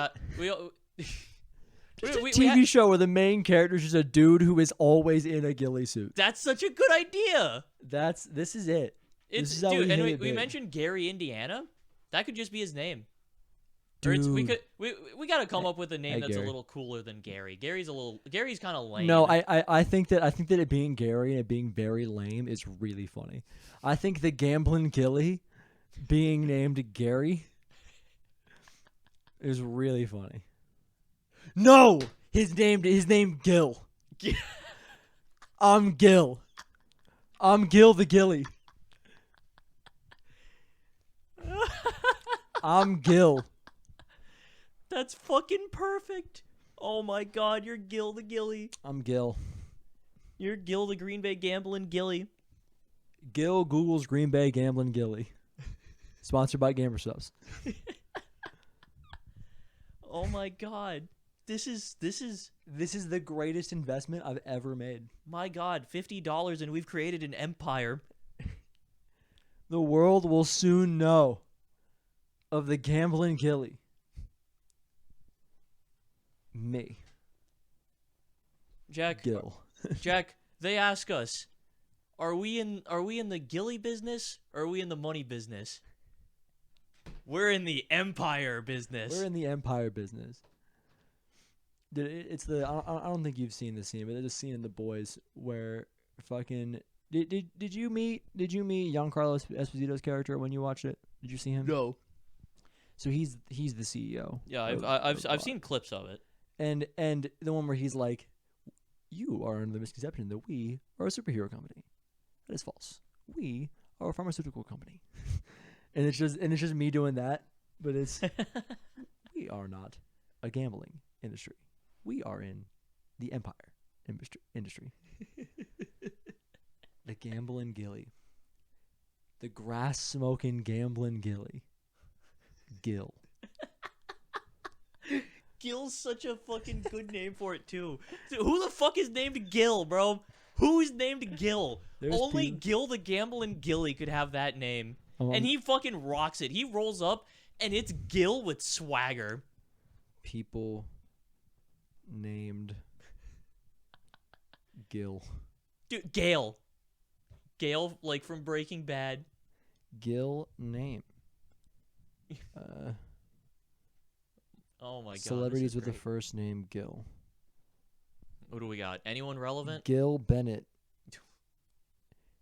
Just a we TV show where the main character is just a dude who is always in a ghillie suit. That's such a good idea. This is it. It's, This is how dude, we and hit it we big. mentioned Gary, Indiana. That could just be his name. Dude. Or we gotta come up with a name Hey, that's Gary. a little cooler than Gary. Gary's kind of lame. No, I think that it being Gary and it being very lame is really funny. I think the gambling ghillie being named Gary is really funny. No, his name Gil. I'm Gil. I'm Gil the ghillie. I'm Gil. That's fucking perfect. Oh my god, you're Gil the Gilly. I'm Gil. You're Gil the Green Bay Gambling Gilly. Gil Google's Green Bay Gambling Ghillie. Sponsored by Gamer Subs. Oh my god. This is the greatest investment I've ever made. my god, $50 and we've created an empire. The world will soon know of the gambling ghillie. Me, Jack, Gil. Jack, they ask us, are we in the Gilly business or are we in the money business? We're in the empire business. We're in the empire business. Dude, it's the I don't think you've seen the scene, but there's a scene in The Boys where fucking did you meet Giancarlo Esposito's character when you watched it? Did you see him? No. So he's the CEO. Yeah, of I've seen clips of it. And the one where he's like, you are under the misconception that we are a superhero company. That is false. We are a pharmaceutical company. and it's just me doing that, but it's we are not a gambling industry. We are in the empire industry. The gambling ghillie. The grass smoking gambling ghillie. Gil. Gil's such a fucking good name for it too. Dude, who the fuck is named Gil, bro? Who is named Gil? Only Gil the Gambling Gilly could have that name. And he fucking rocks it. He rolls up and it's Gil with swagger. People named Gil. Dude, Gale. Gale, like from Breaking Bad. Gil name. Oh my god. Celebrities with the first name Gil. What do we got? Anyone relevant? Gil Bennett.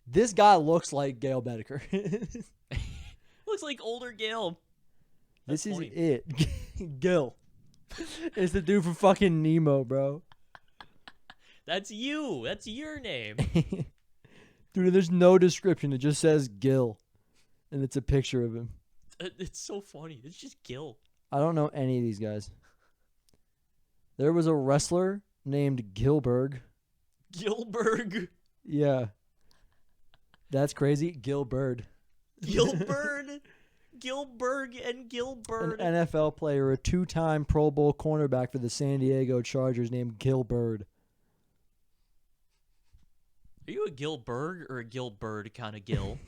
This guy looks like Gail Bedecker. Looks like older Gale. This is it. Gil. It's the dude from fucking Nemo, bro. That's you. That's your name. Dude, there's no description. It just says Gil. And it's a picture of him. It's so funny. It's just Gil. I don't know any of these guys. There was a wrestler named Gilberg. Gilberg. Yeah. That's crazy. Gilbert. Gilbert. Gilberg and Gilbert. An NFL player, a two-time Pro Bowl cornerback for the San Diego Chargers named Gilbert. Are you a Gilberg or a Gilbert kind of Gil?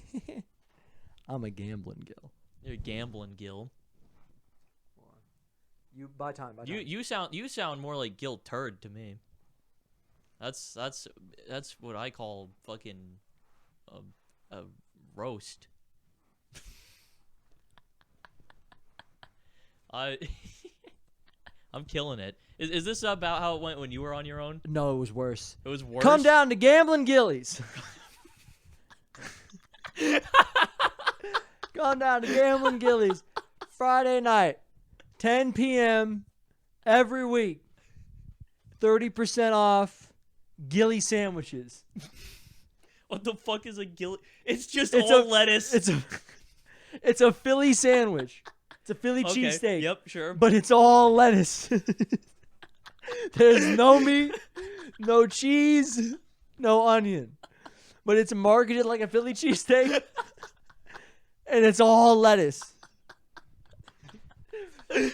I'm a gambling Gil. You're a gambling Gil. You buy time. You sound more like Gil Turd to me. That's what I call fucking a roast. I'm killing it. Is this about how it went when you were on your own? No, it was worse. It was worse. Come down to Gambling Gillies. Come down to Gambling Gillies Friday night, 10 p.m. every week. 30% off Gilly sandwiches. What the fuck is a Gilly? It's just all lettuce. It's a Philly sandwich. It's a Philly cheesesteak. Yep, sure. But it's all lettuce. There's no meat, no cheese, no onion. But it's marketed like a Philly cheesesteak. And it's all lettuce. I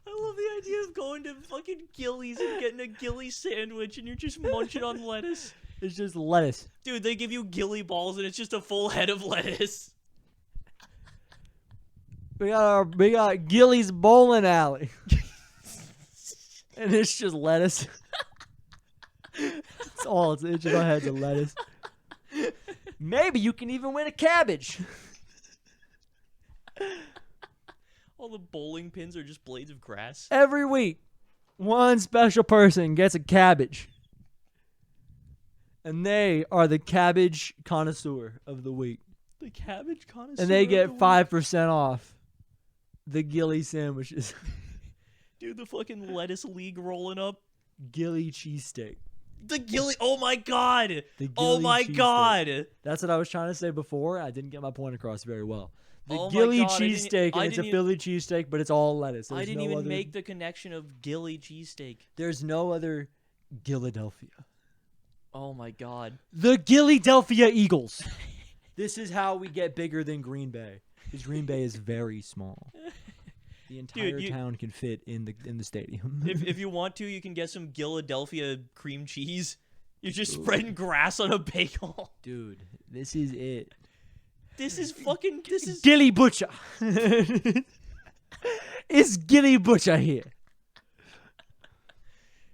love the idea of going to fucking Gillies and getting a Gilly sandwich and you're just munching on lettuce. It's just lettuce. Dude, they give you Gilly balls and it's just a full head of lettuce. We got Gilly's bowling alley. and it's just lettuce. It's all it's in my head's a lettuce. Maybe you can even win a cabbage. All the bowling pins are just blades of grass. Every week, one special person gets a cabbage. And they are the cabbage connoisseur of the week. The cabbage connoisseur. And they get of the 5% off the Gilly sandwiches. Dude, the fucking lettuce league rolling up. Gilly cheesesteak. The Gilly. Oh my god. The Oh Gilly my cheesesteak. god. That's what I was trying to say before. I didn't get my point across very well. The Oh my Gilly God, cheesesteak, and I it's a didn't Philly cheesesteak, but it's all lettuce. I There's didn't no even other, make the connection of Gilly cheesesteak. There's no other Philadelphia. Oh my god. The Philadelphia Eagles. This is how we get bigger than Green Bay. Because Green Bay is very small. The entire town can fit in the stadium. If you want to, you can get some Philadelphia cream cheese. You're just spreading grass on a bagel. Dude, this is it. This is Gilly Butcher. It's Gilly Butcher here.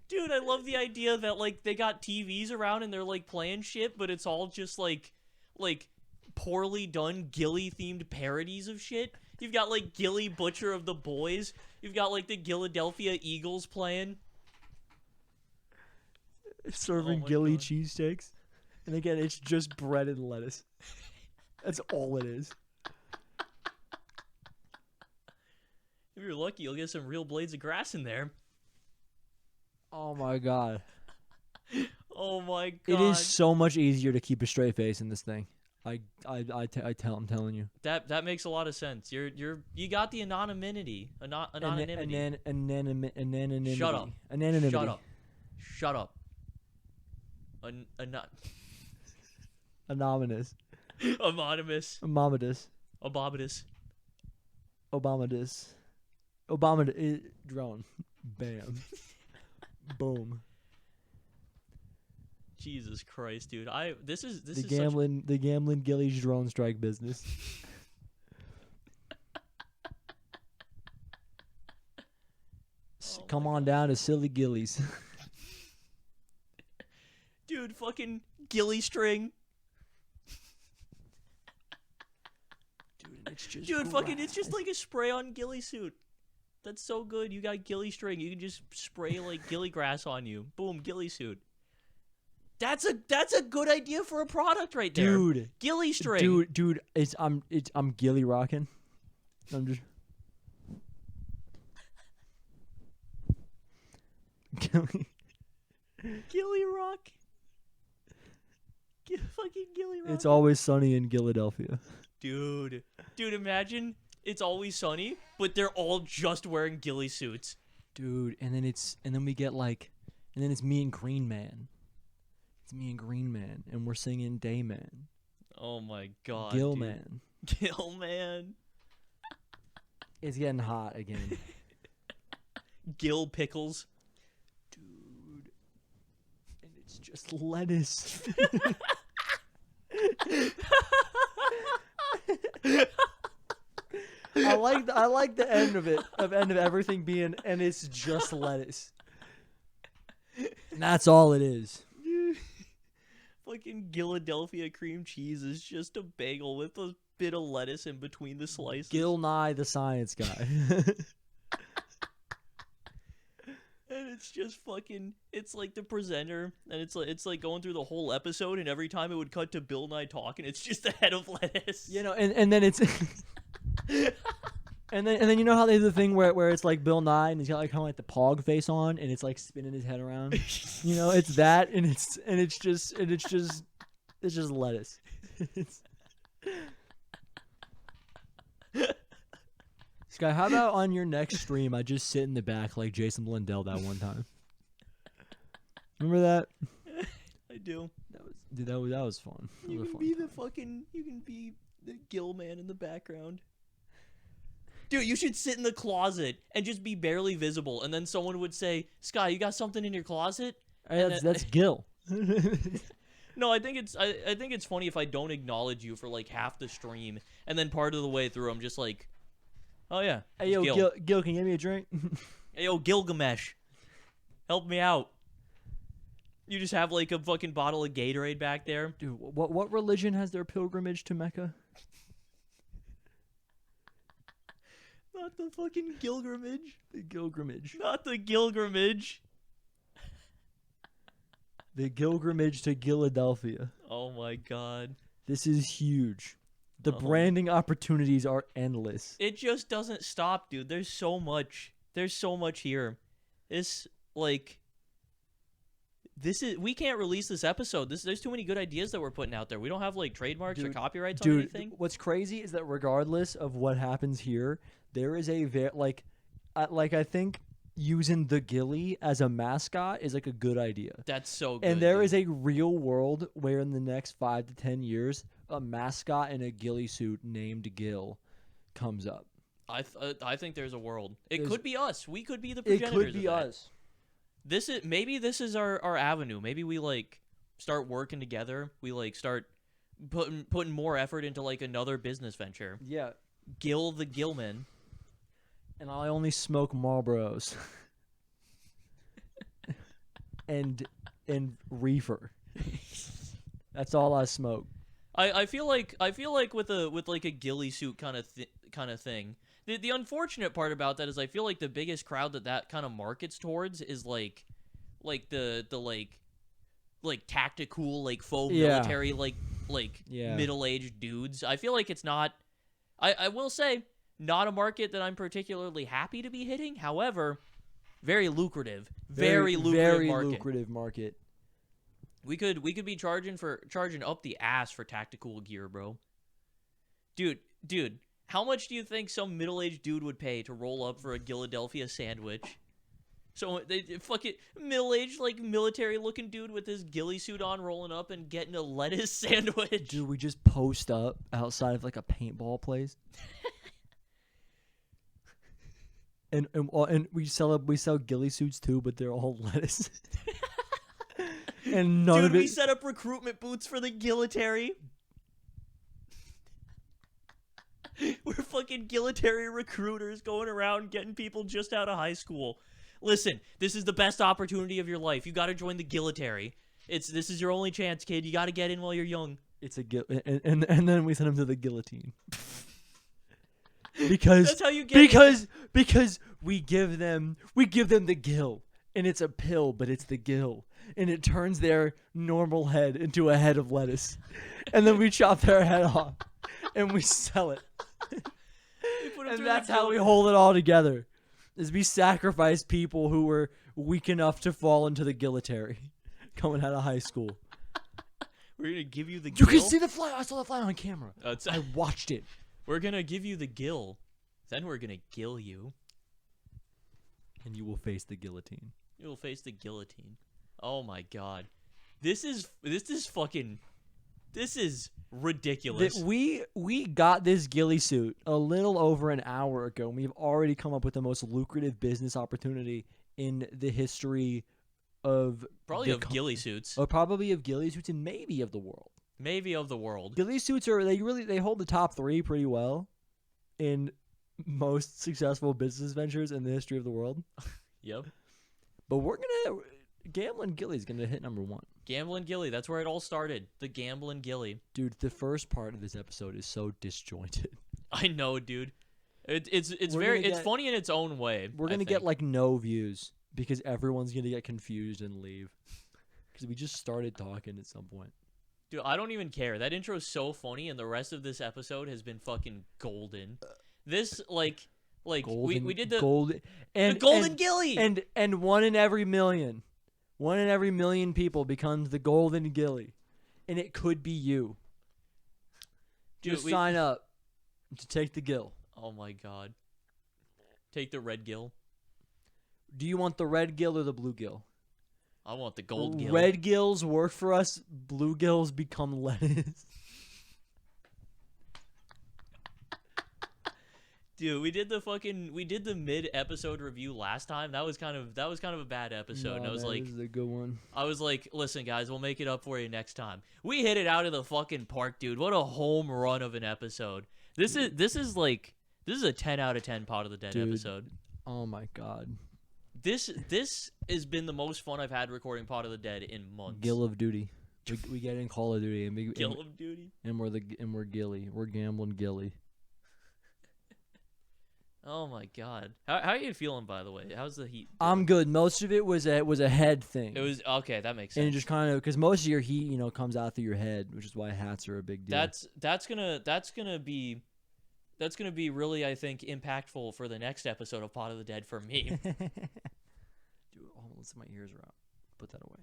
Dude, I love the idea that like they got TVs around and they're like playing shit, but it's all just like poorly done Gilly themed parodies of shit. You've got like Gilly Butcher of the Boys. You've got like the Philadelphia Eagles playing. Serving Gilly cheesesteaks. And again, it's just bread and lettuce. That's all it is. If you're lucky, you'll get some real blades of grass in there. Oh my god. Oh my god. It is so much easier to keep a straight face in this thing. I'm telling you. That makes a lot of sense. You got the anonymity. Anonymity. Anonymity. Shut up. Anonymity. Shut up. Shut up. Anonymous. Anonymous. Amamadus. Abominous. Obamadus. Obama drone. Bam. Boom. Jesus Christ, dude. This is the gambling Gilly's drone strike business. Come on down to Silly Gillies. Dude, fucking Gilly string. It's just like a spray on Gilly suit. That's so good. You got Gilly string. You can just spray like Gilly grass on you. Boom, Gilly suit. That's a good idea for a product right there. Dude. Gilly string. Dude, I'm Gilly rocking. I'm just Gilly rock. Fucking Gilly rock. It's always sunny in Philadelphia. Dude, imagine It's Always Sunny, but they're all just wearing ghillie suits. Dude, and then we get like, and then it's me and Green Man. It's me and Green Man, and we're singing Day Man. Oh my god, Gill dude. Man. Gill Man. It's getting hot again. Gill Pickles. Dude. And it's just lettuce. I like the end of it, of everything being, and it's just lettuce. And that's all it is. Fucking Philadelphia cream cheese is just a bagel with a bit of lettuce in between the slices. Gil Nye the science guy. And it's just fucking, it's like the presenter, and it's like going through the whole episode, and every time it would cut to Bill Nye talking, it's just a head of lettuce. You know, and then it's and then you know how they do the thing where it's like Bill Nye and he's got like kind of like the pog face on, and it's like spinning his head around. You know, it's that, and it's just lettuce. Sky, how about on your next stream I just sit in the back like Jason Blundell that one time? Remember that? I do. That was fun. You can be the Gill Man in the background. Dude, you should sit in the closet and just be barely visible, and then someone would say, "Sky, you got something in your closet?" That's Gil. No, I think it's funny if I don't acknowledge you for like half the stream, and then part of the way through I'm just like, "Oh yeah, hey yo, Gil. Gil, can you give me a drink?" Hey yo, Gilgamesh. Help me out. You just have like a fucking bottle of Gatorade back there. Dude, what religion has their pilgrimage to Mecca? Not the fucking Gilgrimage. The Gilgrimage. Not the Gilgrimage. The Gilgrimage to Philadelphia. Oh my god. This is huge. The branding opportunities are endless. It just doesn't stop, dude. There's so much. There's so much here. This, like... we can't release this episode. There's too many good ideas that we're putting out there. We don't have, like, trademarks or copyrights on anything. What's crazy is that regardless of what happens here, there is a I think using the ghillie as a mascot is like a good idea. That's so good. And there is a real world where in the next 5 to 10 years, a mascot in a ghillie suit named Gil comes up. I think there's a world. It could be us. We could be the progenitors. It could be us. Maybe this is our avenue. Maybe we like start working together. We like start putting more effort into like another business venture. Yeah. Gil the Gilman. And I only smoke Marlboros. and reefer. That's all I smoke. I feel like with a ghillie suit kind of thing. The unfortunate part about that is I feel like the biggest crowd that kind of markets towards is like the tactical like faux military like middle-aged dudes. I feel like it's not. I will say not a market that I'm particularly happy to be hitting. However, very lucrative, very lucrative market. We could be charging up the ass for tactical gear, bro. Dude, how much do you think some middle-aged dude would pay to roll up for a Philadelphia sandwich? So they fucking middle-aged, like military-looking dude with his ghillie suit on, rolling up and getting a lettuce sandwich. Dude, we just post up outside of like a paintball place. and we sell ghillie suits too, but they're all lettuce. And none of it. We set up recruitment booths for the gilitary. We're fucking gilitary recruiters going around getting people just out of high school. Listen, this is the best opportunity of your life. You got to join the gilitary. This is your only chance, kid. You got to get in while you're young. It's and then we send them to the guillotine. Because that's how you get because we give them the gill, and it's a pill, but it's the gill, and it turns their normal head into a head of lettuce, and then we chop their head off, and we sell it. And that's how we hold it all together. Is we sacrifice people who were weak enough to fall into the gilitary coming out of high school. We're gonna give you the gill. You can see the fly. I saw the fly on camera. I watched it. We're gonna give you the gill. Then we're gonna gill you. And you will face the guillotine. You will face the guillotine. Oh my god. This is ridiculous. We got this ghillie suit a little over an hour ago, and we've already come up with the most lucrative business opportunity in the history of ghillie suits. Probably of ghillie suits, and maybe of the world. Maybe of the world. Ghillie suits they hold the top 3 pretty well in most successful business ventures in the history of the world. Yep. But Gambling Ghillie's gonna hit number 1. Gambling Ghillie, that's where it all started. The Gambling Ghillie. Dude, the first part of this episode is so disjointed. I know, dude. It's funny in its own way. We're gonna get like no views because everyone's gonna get confused and leave. Because we just started talking at some point. Dude, I don't even care. That intro is so funny, and the rest of this episode has been fucking golden. This golden, we did the golden ghillie, and 1 in every million. 1 in every million people becomes the golden ghillie, and it could be you. Just sign up to take the gill. Oh my god. Take the red gill. Do you want the red gill or the blue gill? I want the gold gill. Red gills work for us. Blue gills become lettuce. Dude, we did the mid-episode review last time. That was kind of a bad episode. And I was like, this is a good one. I was like, listen, guys, we'll make it up for you next time. We hit it out of the fucking park, dude. What a home run of an episode. This is a 10 out of 10 Pot of the Dead episode. Oh my god. This has been the most fun I've had recording Pot of the Dead in months. Gill of Duty. We get in Call of Duty and Gill of Duty. And we're Gilly. We're gambling Gilly. Oh my god. How are you feeling, by the way? How's the heat doing? I'm good. Most of it was a head thing. It was okay. That makes sense. And it just kind of because most of your heat, comes out through your head, which is why hats are a big deal. That's gonna be really, I think, impactful for the next episode of Pot of the Dead for me. Dude, listen, my ears are out. Put that away.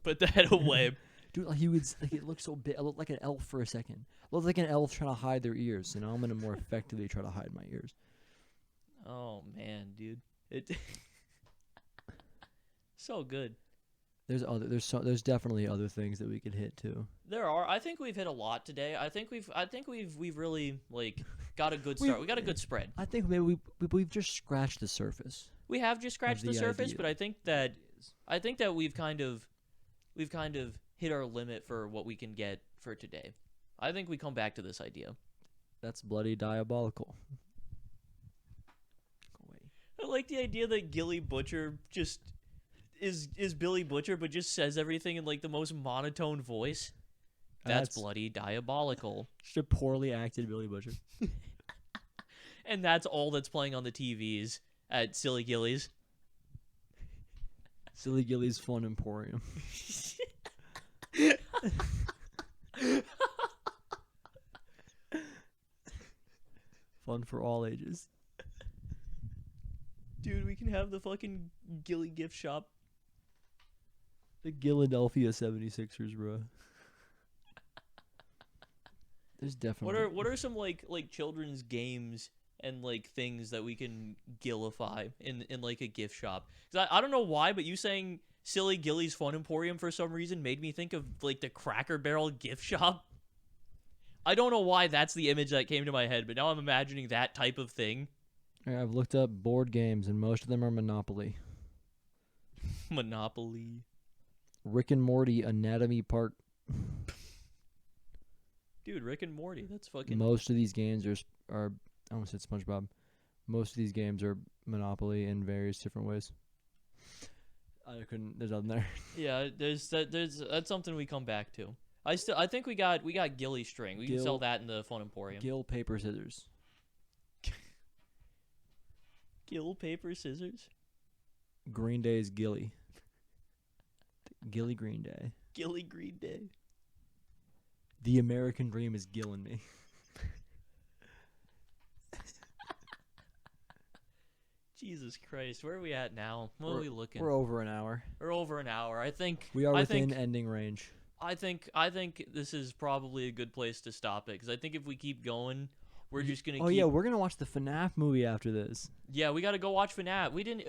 Put that away. Dude, it looked so big. I looked like an elf for a second. I looked like an elf trying to hide their ears. So now I'm gonna more effectively try to hide my ears. Oh man, dude, it so good. There's definitely other things that we could hit too. There are. I think we've hit a lot today. I think we've really got a good start. We got a good spread. I think maybe we've just scratched the surface. We have just scratched the surface, idea. but I think that we've kind of hit our limit for what we can get for today. I think we come back to this idea. That's bloody diabolical. I like the idea that Gilly Butcher just is Billy Butcher, but just says everything in the most monotone voice. That's bloody diabolical. Just a poorly acted Billy Butcher. And that's all that's playing on the TVs at Silly Gillies. Silly Gillies Fun Emporium. Fun for all ages. Dude, we can have the fucking Gilly gift shop. The Philadelphia 76ers, bro. There's definitely... What are some children's games and things that we can gillify in a gift shop? 'Cause I don't know why, but you saying Silly Gilly's Fun Emporium for some reason made me think of the Cracker Barrel gift shop. I don't know why that's the image that came to my head, but now I'm imagining that type of thing. I've looked up board games, and most of them are Monopoly. Monopoly. Rick and Morty Anatomy Park. Dude, Rick and Morty, that's fucking... Most of these games are I almost said SpongeBob. Most of these games are Monopoly in various different ways. There's nothing there. Yeah, that's something we come back to. I think we got Gilly string. We can sell that in the Fun Emporium. Gill, paper, scissors. Gill, paper, scissors? Green Day's Gilly. Gilly Green Day. Gilly Green Day. The American dream is gilling me. Jesus Christ, where are we at now? What are we looking? We're over an hour. We're over an hour. I think we are within ending range. I think this is probably a good place to stop it, because I think if we keep going, we're just gonna. Oh yeah, we're gonna watch the FNAF movie after this. Yeah, we got to go watch FNAF. We didn't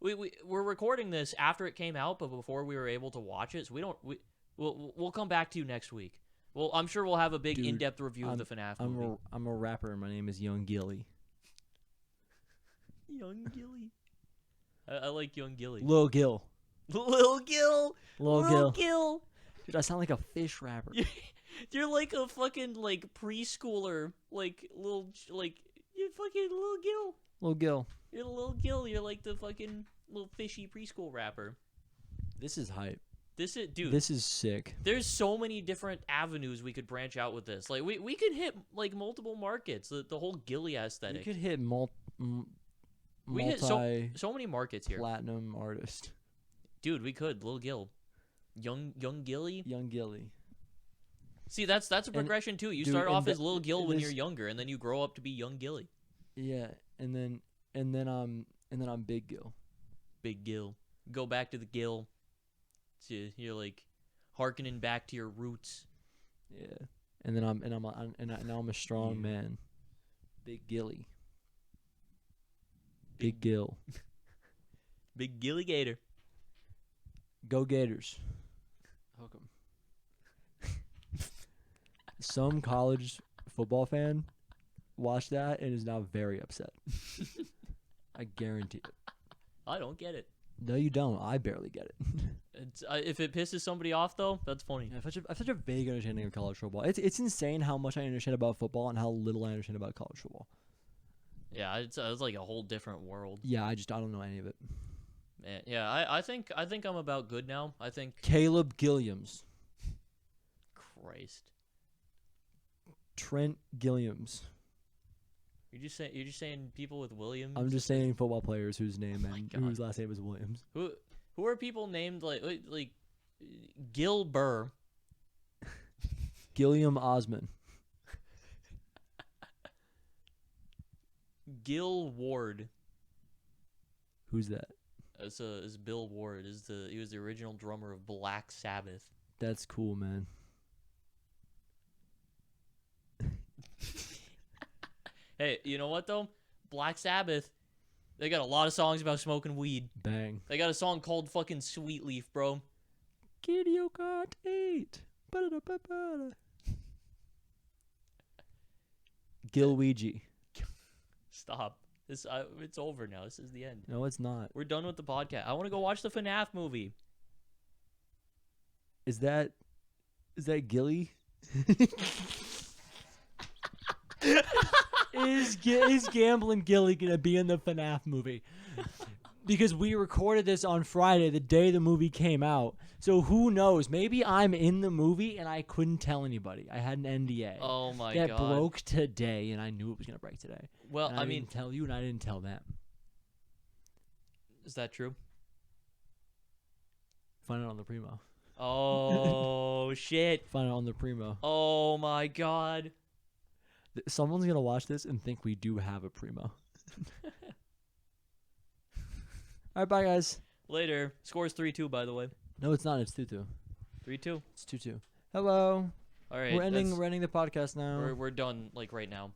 we're recording this after it came out, but before we were able to watch it, so we'll come back to you next week. Well, I'm sure we'll have a big in-depth review of the FNAF movie. I'm a rapper. My name is Young Gilly. Young Gilly. I like Young Gilly. Lil Gil. Lil Gil. Lil Gil. Dude, I sound like a fish rapper. You're like a fucking preschooler, you're fucking Lil Gil. Lil Gil. You're the Lil Gil. You're like the fucking little fishy preschool rapper. This is hype. This is sick. There's so many different avenues we could branch out with this. We could hit multiple markets. The whole Gilly aesthetic. We could hit we hit so many markets here. Platinum artist. Dude, we could. Lil Gil. Young Gilly. Young Gilly. See, that's a progression too. You start off as Lil Gil when you're younger, and then you grow up to be Young Gilly. Yeah, and then I'm Big Gil. Big Gil. Go back to the Gil. So you're harkening back to your roots. Yeah, and then now I'm a strong man. Big Gilly. Big Gil. Big Gilly Gator. Go Gators. Hook 'em. Some college football fan watched that and is now very upset. I guarantee it. I don't get it. No, you don't. I barely get it. If it pisses somebody off, though, that's funny. I have such a vague understanding of college football. It's insane how much I understand about football and how little I understand about college football. Yeah, it's like a whole different world. Yeah, I don't know any of it. Man, yeah, I think I'm about good now. I think. Caleb Gilliams. Christ. Trent Gilliams. You're just saying people with Williams. I'm just saying football players whose name and God. whose last name is Williams. Who are people named like Gil Burr? Gilliam Osman. Gil Ward. Who's that? Is Bill Ward. He was the original drummer of Black Sabbath. That's cool, man. Hey, you know what though? Black Sabbath, they got a lot of songs about smoking weed. Bang. They got a song called fucking Sweet Leaf, bro. Kitty got 8. Ba-da-da-ba-ba-da. Gilweegee. Stop. It's over now. This is the end. No, it's not. We're done with the podcast. I want to go watch the FNAF movie. Is that Gilly? Is Gambling Gilly gonna be in the FNAF movie? Because we recorded this on Friday, the day the movie came out. So who knows? Maybe I'm in the movie and I couldn't tell anybody. I had an NDA. Oh my that god. broke today, and I knew it was gonna break today. Well, and I mean, didn't tell you, and I didn't tell them. Is that true? Find out on the primo. Oh shit. Find out on the primo. Oh my god. Someone's gonna watch this and think we do have a primo. All right, bye guys. Later. Score's 3-2, by the way. No, it's not. It's 2-2. 3-2. It's 2-2. Hello. All right. We're ending the podcast now. We're done like right now.